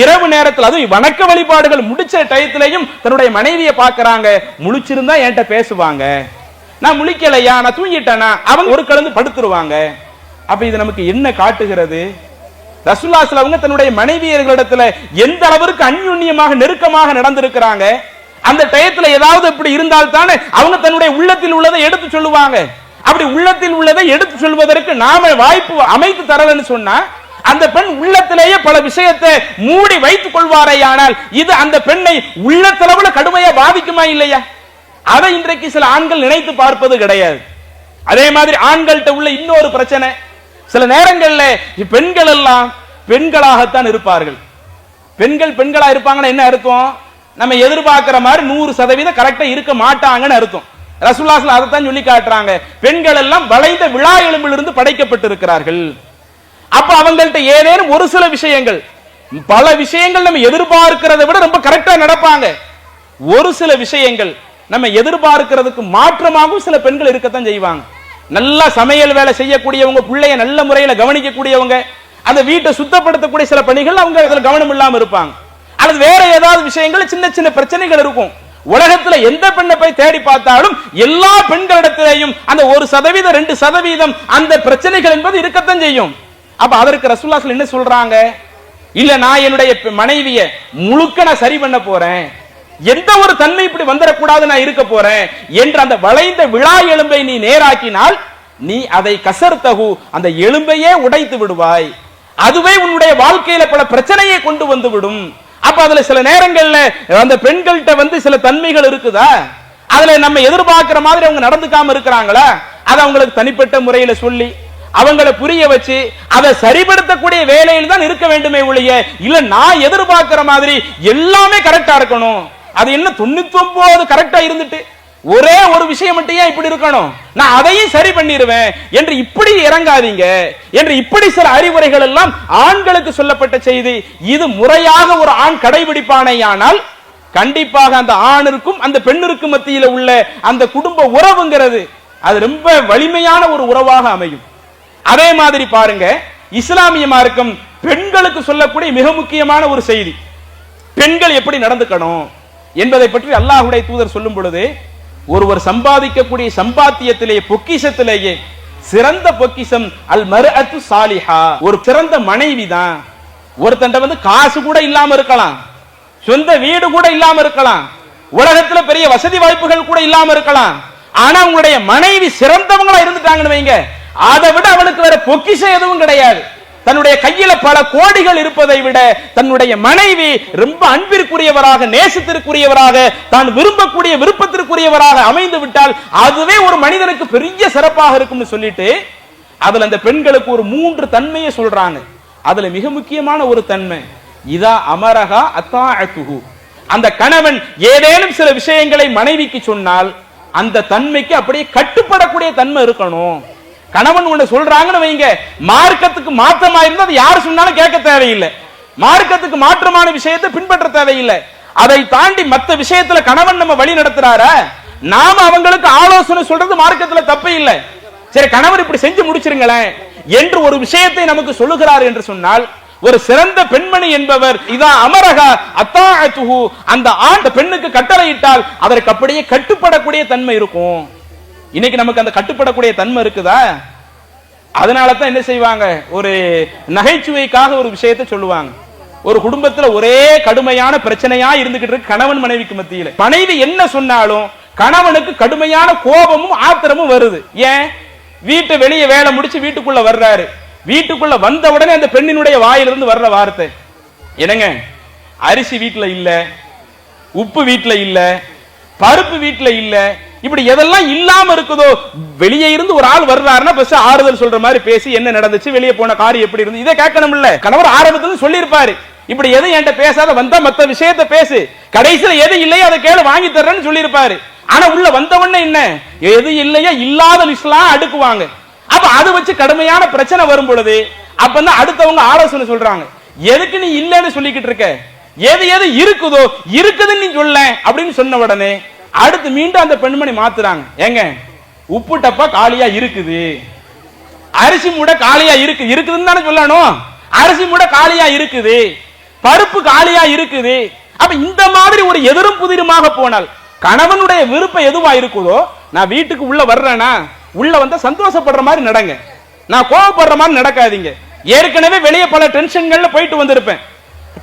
இரவு நேரத்தில் அதுவும் வணக்க வழிபாடுகள் முடிச்ச டயத்திலையும் தன்னுடைய மனைவியை பார்க்கறாங்க. முழிச்சிருந்தா என்கிட்ட பேசுவாங்க, நான் முழிக்கலையா, நான் தூங்கிட்டேனா, அவங்க ஒரு கலந்து படுத்துருவாங்க. அப்ப இது நமக்கு என்ன காட்டுகிறது? ரசூலுல்லாஹி ஸல்லல்லாஹு அலைஹி வஸல்லம் தன்னுடைய மனைவியர்களிடத்துல எந்த அளவிற்கு அந்யுன்யமாக நெருக்கமாக நடந்திருக்கிறாங்க. அந்த டயத்துல ஏதாவது இப்படி இருந்தால் தானே அவங்க தன்னுடைய உள்ளத்தில் உள்ளதை எடுத்து சொல்லுவாங்க. அப்படி உள்ளத்தில் உள்ளதை எடுத்து சொல்வதற்கு நாம வாய்ப்பு அமைத்து தரலன்னு சொன்னா அந்த பெண் உள்ளத்திலேயே பல விஷயத்தை மூடி வைத்துக் கொள்வாரையானால் இது அந்த பெண்ணை உள்ளத்தளவுல கடுமையா பாதிக்குமா இல்லையா? அதை இன்றைக்கு சில ஆண்கள் நினைத்து பார்ப்பது கிடையாது. அதே மாதிரி ஆண்கள்கிட்ட உள்ள இன்னொரு பிரச்சனை, சில நேரங்கள்ல பெண்கள் எல்லாம் பெண்களாகத்தான் இருப்பார்கள். பெண்கள் பெண்களா இருப்பாங்கன்னு என்ன அர்த்தம்? நம்ம எதிர்பார்க்கிற மாதிரி 100% கரெக்டா இருக்க மாட்டாங்கன்னு அர்த்தம். ரசூலுல்லாஹி ஸல்லல்லாஹு அலைஹி வஸல்லம் சொல்லி காட்டுறாங்க, பெண்கள் எல்லாம் வளைந்த விழா எலும்பிலிருந்து படைக்கப்பட்டிருக்கிறார்கள். அப்ப அவங்கள்ட்ட ஏதேனும் ஒரு சில விஷயங்கள், பல விஷயங்கள் நம்ம எதிர்பார்க்கிறதை விட ரொம்ப கரெக்டா நடப்பாங்க. ஒரு சில விஷயங்கள் நம்ம எதிர்பார்க்கிறதுக்கு மாற்றமாகவும் சில பெண்கள் இருக்கத்தான் செய்வாங்க. நல்லா சமையல் வேலை செய்யக்கூடியவங்க, பிள்ளைய நல்ல முறையில கவனிக்கக்கூடியவங்க, அந்த வீட்டை சுத்தப்படுத்தக்கூடிய சில பணிகள் அவங்க அதுல கவனம் இல்லாம இருப்பாங்க. அல்லது வேற ஏதாவது விஷயங்கள் சின்ன சின்ன பிரச்சனைகள் இருக்கும். உலகத்துல எந்த பெண்ணை போய் தேடி பார்த்தாலும் எல்லா பெண்களிடத்திலேயும் அந்த 1% 2% அந்த பிரச்சனைகள் என்பது இருக்கத்தான் செய்யும். அப்ப அதற்கு ரசூலுல்லாஹி என்ன சொல்றாங்க? இல்ல, நான் என்னுடைய மனைவிய முழுக்க நான் சரி பண்ண போறேன், எந்த ஒரு தன்மை இப்படி வந்துடக்கூடாது, நான் இருக்க போறேன் என்ற அந்த வளைந்த விழா எலும்பை நீ நேராக்கினால் நீ அதை கசர்தகு, அந்த எலும்பையே உடைத்து விடுவாய். அதுவே உன்னுடைய வாழ்க்கையில பல பிரச்சனையை கொண்டு வந்து விடும். அப்ப அதுல சில நேரங்கள்ல அந்த பெண்கள்கிட்ட சில தன்மைகள் இருக்குதா, அதுல நம்ம எதிர்பார்க்கிற மாதிரி அவங்க நடந்துக்காம இருக்கிறாங்களா, அதை அவங்களுக்கு தனிப்பட்ட முறையில சொல்லி அவங்களை புரிய வச்சு அதை சரிபடுத்தக்கூடிய வேலையில் தான் இருக்க வேண்டுமே ஒழிய, இல்ல நான் எதிர்பார்க்கிற மாதிரி எல்லாமே கரெக்டா இருக்கணும், அது என்ன 99 கரெக்டா இருந்துட்டு ஒரே ஒரு விஷயம் மட்டும் ஏன் இப்படி இருக்கணும், நான் அதையும் சரி பண்ணிடுவேன் என்று இப்படி இறங்காதீங்க என்று இப்படி சில அறிவுரைகள் எல்லாம் ஆண்களுக்கு சொல்லப்பட்ட செய்தி. இது முறையாக ஒரு ஆண் கடைபிடிப்பானேயானால் கண்டிப்பாக அந்த ஆணிற்கும் அந்த பெண்ணிற்கும் மத்தியில உள்ள அந்த குடும்ப உறவுங்கிறது அது ரொம்ப வலிமையான ஒரு உறவாக அமையும். அதே மாதிரி பாருங்க, இஸ்லாமிய மார்க்கம் பெண்களுக்கு சொல்லக்கூடிய மிக முக்கியமான ஒரு செய்தி, பெண்கள் எப்படி நடந்துக்கணும் என்பதை பற்றி அல்லாஹ்வுடைய தூதர் சொல்லும் பொழுது, ஒருவர் சம்பாதிக்கக்கூடிய சம்பாத்தியத்திலேயே பொக்கிஷத்திலேயே சிறந்த பொக்கிஷம் அல் மர்அத்து சாலிஹா, ஒரு சிறந்த மனைவி தான். ஒருத்தன்ட்ட காசு கூட இல்லாம இருக்கலாம், சொந்த வீடு கூட இல்லாம இருக்கலாம், உலகத்துல பெரிய வசதி வாய்ப்புகள் கூட இல்லாம இருக்கலாம், ஆனா உங்களுடைய மனைவி சிறந்தவங்களா இருந்துட்டாங்கன்னு வைங்க, அதை விட அவனுக்கு வேற பொக்கிஷம் எதுவும் கிடையாது. தன்னுடைய கையில பல கோடிகள் இருப்பதை விட தன்னுடைய மனைவி ரொம்ப அன்பிற்குரியவராக, நேசத்திற்குரியவராக, தான் விரும்பக்கூடிய விருப்பத்திற்குரியவராக அமைந்து விட்டால் அதுவே ஒரு மனிதனுக்கு பெரிய சிறப்பாக இருக்கும்னு சொல்லிட்டு அதுல அந்த பெண்களுக்கு ஒரு 3 தன்மையை சொல்றாங்க. அதுல மிக முக்கியமான ஒரு தன்மை, இதா அமரஹா அத்தாஅத்துஹு, அந்த கணவன் ஏதேனும் சில விஷயங்களை மனைவிக்கு சொன்னால் அந்த தன்மைக்கு அப்படியே கட்டுப்படக்கூடிய தன்மை இருக்கணும். கணவன் ஒண்ணு சொல்றாங்கன்னு வைங்க, மார்க்கத்துக்கு மாற்றமா இருந்தா அது யார் சொன்னாலும் கேட்க தேவையில்லை, மார்க்கத்துக்கு மாற்றமான விஷயத்தை பின்பற்ற தேவையில்லை. அதை தாண்டி மற்ற விஷயத்துல கணவன் நம்ம வழி நடத்துறார, நாம அவங்களுக்கு ஆலோசனை சொல்றது மார்க்கத்துல தப்பு இல்லை. சரி, கணவர் இப்படி செஞ்சு முடிச்சிருங்களேன் என்று ஒரு விஷயத்தை நமக்கு சொல்லுகிறார் என்று சொன்னால், ஒரு சிறந்த பெண்மணி என்பவர் இதா அமரஹா அத்தாஅத்துஹு, அந்த ஆண் பெண்ணுக்கு கட்டளையிட்டால் அதற்கு அப்படியே கட்டுப்படக்கூடிய தன்மை இருக்கும். இன்னைக்கு நமக்கு அந்த கட்டுப்படக்கூடிய தன்மை இருக்குதா? அதனால தான் என்ன செய்வாங்க, ஒரு நகைச்சுவைக்காக ஒரு விஷயத்தை சொல்லுவாங்க. ஒரு குடும்பத்துல ஒரே கடுமையான பிரச்சனையா இருந்துகிட்டு இருக்கு கணவன் மனைவிக்கு மத்தியில. மனைவி என்ன சொன்னாலும் கணவனுக்கு கடுமையான கோபமும் ஆத்திரமும் வருது. ஏன்? வீட்டை வெளியே வேலை முடிச்சு வீட்டுக்குள்ள வர்றாரு, வீட்டுக்குள்ள வந்த உடனே அந்த பெண்ணினுடைய வாயிலிருந்து வர்ற வார்த்தை என்னங்க, அரிசி வீட்டுல இல்ல, உப்பு வீட்டுல இல்ல, பருப்பு வீட்டுல இல்ல, இப்படி எதெல்லாம் இல்லாம இருக்குதோ, வெளியே இருந்து ஒரு ஆள் வர்றாருன்னா பஸ் ஆறுதல் சொல்ற மாதிரி பேசி என்ன நடந்துச்சு, வெளியே போன காரியம் எப்படி இருந்து, இதை கேட்கணும் இல்ல. கணவர் ஆரம்பத்துல சொல்லி இருப்பாரு, இப்படி எது என்கிட்ட பேசாத, வந்தா மத்த விஷயத்தை பேசு, கடைசியில எது இல்லையோ அதை கேளு வாங்கி தர்றேன்னு சொல்லி இருப்பாரு. ஆனா உள்ள வந்தவொடனே என்ன, எது இல்லையா இல்லாத லிஸ்ட்லாம் அடுக்குவாங்க. அப்ப அது வச்சு கடுமையான பிரச்சனை வரும் பொழுது அப்பதான் அடுத்தவங்க ஆலோசனை சொல்றாங்க, எதுக்கு நீ இல்லன்னு சொல்லிக்கிட்டு இருக்க, எது எது இருக்குதோ இருக்குதுன்னு நீ சொல்ல அப்படின்னு சொன்ன உடனே அடுத்து மீண்டும் அந்த பெண்மணி மாத்துறாங்க, ஏங்க உப்பு டப்பா காலியா இருக்குது, அரிசி மூட காலியா இருக்குதுன்னு தானே சொல்லணும், அரிசி மூட காலியா இருக்குது, பருப்பு காலியா இருக்குது. அப்ப இந்த மாதிரி ஒரு எதிரும் புதிருமாக போனால் கணவனுடைய விருப்பம் எதுவா இருக்குதோ, நான் வீட்டுக்கு உள்ள வர்றேனா உள்ள வந்தா சந்தோஷப்படுற மாதிரி நடங்க, நான் கோபப்படுற மாதிரி நடக்காதீங்க. ஏற்கனவே வெளியே பல டென்ஷன்கள்ல போயிட்டு வந்திருப்பேன்,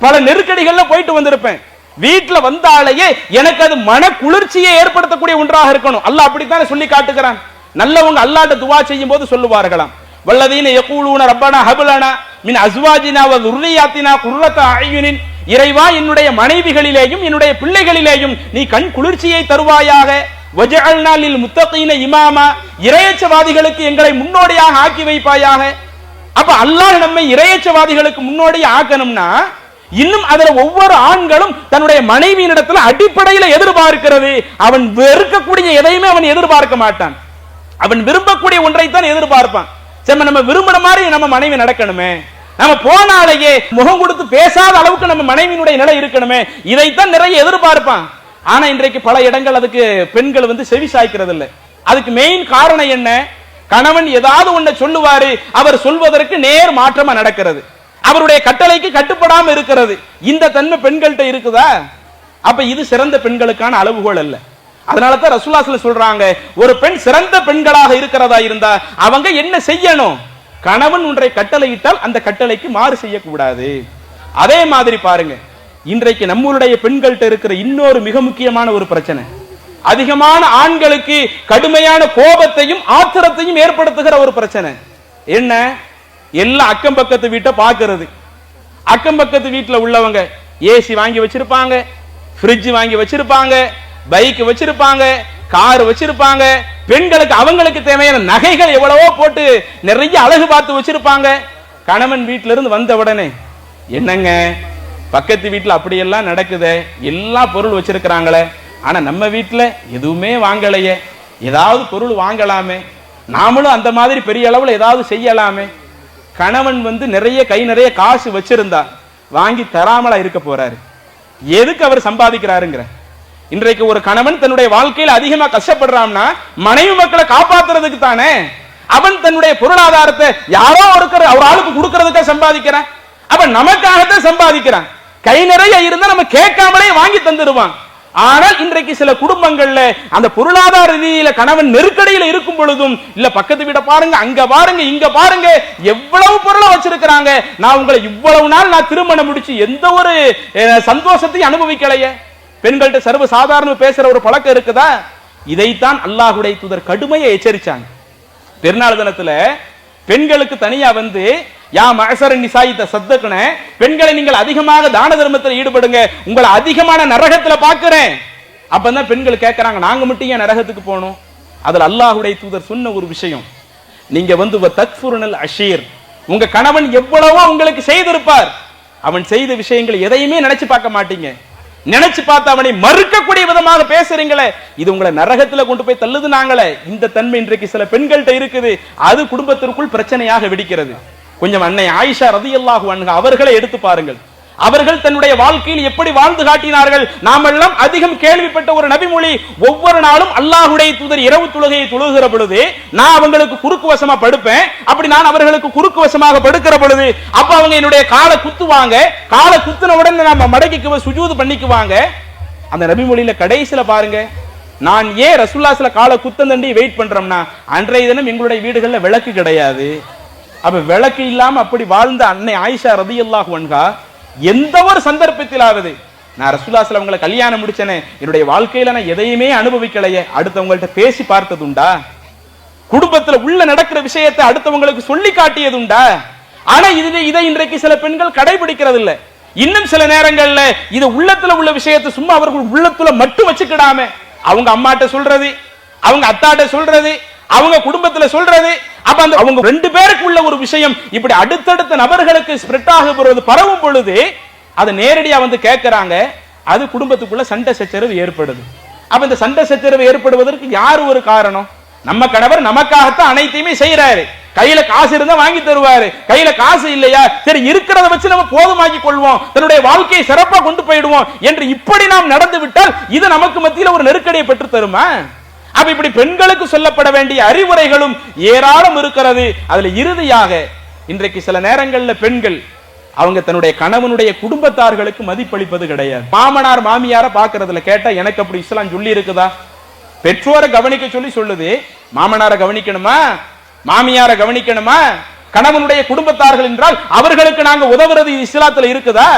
பல நெருக்கடிகள்ல போயிட்டு வந்திருப்பேன். வீட்டுல வந்தாலேயே எனக்கு அது மன குளிர்ச்சியை ஏற்படுத்தக்கூடிய ஒன்றாக இருக்கணும். அல்லாஹ் அப்படித்தானே சொல்லி காட்டுகிறான். நல்லவங்க அல்லாஹ்ட்ட துஆ செய்யும் போது சொல்லுவார்களாம், வல்லதீன யகூலூன ரப்பனா ஹப் லனா மின் அஸ்வாஜினா வ ذُرِّيَّاتِنَا குர்ரத அய்யுனின், இறைவா என்னுடைய மனைவிகளிலேயும் என்னுடைய பிள்ளைகளிலேயும் நீ கண் குளிர்ச்சியை தருவாயாக. வஜஅல்னா லில் முத்தகீன இமாமா, இறையச்சவாதிகளுக்கு எங்களை முன்னோடியாக ஆக்கி வைப்பாயாக. அப்ப அல்லாஹ் நம்மை இறையச்சவாதிகளுக்கு முன்னோடி ஆக்கணும்னா இன்னும் அதுல ஒவ்வொரு ஆண்களும் தன்னுடைய மனைவியினிடத்தில் அடிப்படையில எதிர்பார்க்கிறது. அவன் வெறுக்கக்கூடிய எதையுமே அவன் எதிர்பார்க்க மாட்டான், அவன் விரும்பக்கூடிய ஒன்றைத்தான் எதிர்பார்ப்பான். சரி, நம்ம விரும்பின மாதிரி நம்ம மனைவி நடக்கணுமே, நம்ம போனாலேயே முகம் கொடுத்து பேசாத அளவுக்கு நம்ம மனைவியினுடைய நிலை இருக்கணுமே, இதைத்தான் நிறைய எதிர்பார்ப்பான். ஆனா இன்றைக்கு பல இடங்கள் அதுக்கு பெண்கள் செவி சாய்க்கிறது இல்லை. அதுக்கு மெயின் காரணம் என்ன? கணவன் ஏதாவது ஒன்றை சொல்லுவாரு, அவர் சொல்வதற்கு நேர் மாற்றமா நடக்கிறது, அவருடைய கட்டளைக்கு கட்டுப்படாம இருக்கிறது. இந்த தன்மை பெண்கள்கிட்ட இருக்குதா? அப்ப இது சிறந்த பெண்களுக்கான அளவுகோல் அல்ல. அதனால தான் ரசூலுல்லாஹி ஸல்லல்லாஹு அலைஹி வஸல்லம் சொல்றாங்க, ஒரு பெண் சிறந்த பெண்களாக இருக்கிறதா இருந்தா அவங்க என்ன செய்யணும்? கணவன் ஒன்றை கட்டளையிட்டால் அந்த கட்டளைக்கு மாறு செய்யக்கூடாது. அதே மாதிரி பாருங்க, இன்றைக்கு நம்மளுடைய பெண்கள்கிட்ட இருக்கிற இன்னொரு மிக முக்கியமான ஒரு பிரச்சனை, அதிகமான ஆண்களுக்கு கடுமையான கோபத்தையும் ஆத்திரத்தையும் ஏற்படுத்துகிற ஒரு பிரச்சனை என்ன? எல்லாம் அக்கம் பக்கத்து வீட்டை பார்க்கிறது. அக்கம் பக்கத்து வீட்டில் உள்ளவங்க ஏசி வாங்கி வச்சிருப்பாங்க, ஃப்ரிட்ஜ் வாங்கி வச்சிருப்பாங்க, பைக் வச்சிருப்பாங்க, கார் வச்சிருப்பாங்க. பெண்களுக்கு அவங்களுக்கு தேவையான நகைகள் எவ்வளவோ போட்டு நிறைய அழகு பார்த்து வச்சிருப்பாங்க. கணவன் வீட்டில இருந்து வந்த உடனே, என்னங்க பக்கத்து வீட்டில் அப்படியெல்லாம் நடக்குது, எல்லா பொருள் வச்சிருக்கிறாங்களே, ஆனா நம்ம வீட்டில் எதுவுமே வாங்கலையே, ஏதாவது பொருள் வாங்கலாமே, நாமளும் அந்த மாதிரி பெரிய அளவில் ஏதாவது செய்யலாமே. கணவன் நிறைய கை நிறைய காசு வச்சிருந்தா வாங்கி தராமலா இருக்க போறாரு? எதுக்கு அவர் சம்பாதிக்கிறாருங்கிற? இன்றைக்கு ஒரு கணவன் தன்னுடைய வாழ்க்கையில் அதிகமா கஷ்டப்படுறான்னா மனைவி மக்களை காப்பாத்துறதுக்கு தானே. அவன் தன்னுடைய பொருளாதாரத்தை யாரோ ஒரு ஆளுக்கு கொடுக்கறதுக்காக சம்பாதிக்கிறான். அப்ப நமக்காகத்தான் சம்பாதிக்கிறான். கை நிறைய இருந்தா நம்ம கேட்காமலே வாங்கி தந்துருவான். ஆனால் இன்றைக்கு சில குடும்பங்கள்ல அந்த பொருளாதார ரீதியில கணவன் நெருக்கடியில இருக்கும் பொழுதும், இல்ல பக்கத்து வீட பாருங்க, அங்க பாருங்க, இங்க பாருங்க, எவ்வளவு பொருளை வச்சிருக்கிறாங்க, நான் உங்களை இவ்வளவு நாள் நான் திருமணம் முடிச்சு எந்த ஒரு சந்தோஷத்தையும் அனுபவிக்கலையே. பெண்கள்கிட்ட சர்வ சாதாரண பேசுற ஒரு பழக்கம் இருக்குதா? இதைத்தான் அல்லாஹ்வுடைய தூதர் கடுமையை எச்சரிச்சாங்க. பெருநாள் தினத்துல பெண்களுக்கு தனியா யா மஅஸர நிசாஇ தஸத்தக்ன, பெண்களை நீங்கள் அதிகமாக தான தர்மத்தில் ஈடுபடுங்க, உங்களை அதிகமான நரகத்துல பார்க்கிறேன். அப்பதான் பெண்கள் கேட்கறாங்க, நாங்க மட்டும் ஏன் நரகத்துக்கு போகணும்? அதுல அல்லாஹ்வுடைய தூதர் சொன்ன ஒரு விஷயம், நீங்க தக்ஃபுருனல் அஷீர், உங்க கணவன் எவ்வளவோ உங்களுக்கு செய்திருப்பார், அவன் செய்த விஷயங்களை எதையுமே நினைச்சு பார்க்க மாட்டீங்க. நினைச்சு பார்த்து அவனை மறுக்கக்கூடிய விதமாக பேசுறீங்களே, இது உங்களை நரகத்துல கொண்டு போய் தள்ளுதுனாங்களே. இந்த தன்மை இன்றைக்கு சில பெண்கள்கிட்ட இருக்குது. அது குடும்பத்திற்குள் பிரச்சனையாக வெடிக்கிறது. கொஞ்சம் அன்னை ஆயிஷா ரலியல்லாஹு அன்ஹா அவர்களை எடுத்து பாருங்கள். அவர்கள் தன்னுடைய வாழ்க்கையில் எப்படி வாழ்ந்து காட்டினார்கள். நாமெல்லாம் அதிகம் கேள்விப்பட்ட ஒரு நபிமொழி, ஒவ்வொரு நாளும் அல்லாஹ்வுடைய தூதர் இரவு தொழுகையை தொழுகிற பொழுது நான் அவங்களுக்கு குறுக்கு வசமா படுப்பேன். அப்படி நான் அவர்களுக்கு குறுக்கு வசமாக படுக்கிற பொழுது அப்ப அவங்க என்னுடைய காலை குத்துவாங்க. காலை குத்துன உடனே நம்ம மடக்கிக்கு சுஜூது பண்ணிக்குவாங்க. அந்த நபிமொழியில கடைசியில பாருங்க, நான் ஏன் ரசூலுல்லாஹி காலை குத்தந்தண்டி வெயிட் பண்றோம்னா, அன்றைய தினம் எங்களுடைய வீடுகள்ல விளக்கு கிடையாது. அப்ப விளக்கு இல்லாம அப்படி வாழ்ந்த அன்னை ஆயிஷா ரலியல்லாஹு அன்ஹா எந்த ஒரு சந்தர்ப்பத்திலாவது, நான் ரசூலுல்லாஹி ஸல்லல்லாஹு அலைஹி வஸல்லம் கல்யாணம் முடிச்சனே, என்னுடைய வாழ்க்கையில நான் எதையுமே அனுபவிக்கலையே, அடுத்தவங்கள்ட்ட பேசி பார்த்ததுண்டா? குடும்பத்துல உள்ள நடக்கிற விஷயத்தை அடுத்தவங்களுக்கு சொல்லி காட்டியதுண்டா? ஆனா இதை இன்றைக்கு சில பெண்கள் கடைபிடிக்கிறது இல்ல. இன்னும் சில நேரங்கள்ல இது உள்ளத்துல உள்ள விஷயத்தை சும்மா அவர்கள் உள்ளத்துல மட்டும் வச்சுக்கிடாம அவங்க அம்மாட்ட சொல்றது, அவங்க அத்தாட்ட சொல்றது, அவங்க குடும்பத்துல சொல்றது, அப்ப அந்த அவங்க ரெண்டு பேருக்கு உள்ள ஒரு விஷயம் இப்படி அடுத்தடுத்த நபர்களுக்கு ஸ்ப்ரெட் ஆக போறது, பரவும் பொழுது அதை நேரடியா கேட்கறாங்க. அது குடும்பத்துக்குள்ள சண்டை சச்சரவு ஏற்படுது. அப்ப இந்த சண்டை சச்சரவு ஏற்படுவதற்கு யாரு ஒரு காரணம்? நம்ம கணவர் நமக்காகத்தான் அனைத்தையுமே செய்யறாரு. கையில காசு இருந்தா வாங்கி தருவாரு, கையில காசு இல்லையா, சரி இருக்கிறத வச்சு நம்ம போதுமாக்கி கொள்வோம், தன்னுடைய வாழ்க்கையை சிறப்பா கொண்டு போயிடுவோம் என்று இப்படி நாம் நடந்து விட்டால் இது நமக்கு மத்தியில ஒரு நெருக்கடியை பெற்று தருமா? அப்ப இப்படி பெண்களுக்கு சொல்லப்பட வேண்டிய அறிவுரைகளும் ஏராளம் இருக்கிறது. அதுல இறுதியாக இன்றைக்கு சில நேரங்கள்ல பெண்கள் அவங்க தன்னுடைய கணவனுடைய குடும்பத்தார்களுக்கு மதிப்பளிப்பது கிடையாது. மாமனார் மாமியார பாக்குறதுல கேட்டா எனக்கு அப்படி இஸ்லாம் சொல்லி இருக்குதா? பெற்றோரை கவனிக்க சொல்லி சொல்லுது, மாமனாரை கவனிக்கணுமா, மாமியாரை கவனிக்கணுமா? கணவனுடைய குடும்பத்தார்கள் என்றால் அவர்களுக்கு நாங்க உதவுறது இஸ்லாத்துல இருக்குதா?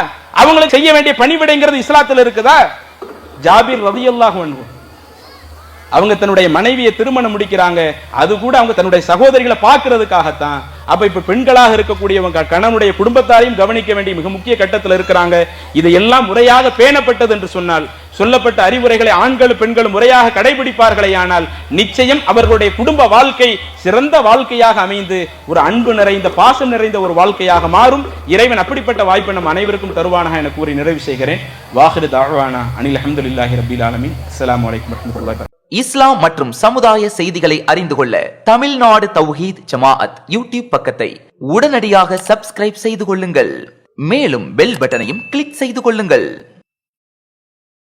அவங்களுக்கு செய்ய வேண்டிய பணிவிடைங்கிறது இஸ்லாத்துல இருக்குதா? ஜாபீர் ரலியல்லாஹு அன்ஹு அவங்க தன்னுடைய மனைவியை திருமணம் முடிக்கிறாங்க, அது கூட அவங்க தன்னுடைய சகோதரிகளை பார்க்கிறதுக்காகத்தான். அப்ப இப்ப பெண்களாக இருக்கக்கூடியவங்க கணவனுடைய குடும்பத்தாரையும் கவனிக்க வேண்டிய மிக முக்கிய கட்டத்தில் இருக்கிறாங்க. இதையெல்லாம் முறையாக பேணப்பட்டது என்று சொன்னால், சொல்லப்பட்ட அறிவுரைகளை ஆண்களும் பெண்களும் முறையாக கடைபிடிப்பார்களே ஆனால் நிச்சயம் அவர்களுடைய குடும்ப வாழ்க்கை சிறந்த வாழ்க்கையாக அமைந்து ஒரு அன்பு நிறைந்த பாசம் நிறைந்த ஒரு வாழ்க்கையாக மாறும். இறைவன் அப்படிப்பட்ட வாய்ப்பை நம் அனைவருக்கும் தருவானாக என கூறி நிறைவு செய்கிறேன். வாஹிரு தஅவானா அனில் ஹம்துலில்லாஹி ரப்பில் ஆலமீன். அஸ்ஸலாமு அலைக்கும் வரஹ்மத்துல்லாஹி. இஸ்லாம் மற்றும் சமுதாய செய்திகளை அறிந்து கொள்ள தமிழ்நாடு தௌஹீத் ஜமாஅத் யூடியூப் பக்கத்தை உடனடியாக சப்ஸ்கிரைப் செய்து கொள்ளுங்கள். மேலும் பெல் பட்டனையும் கிளிக் செய்து கொள்ளுங்கள்.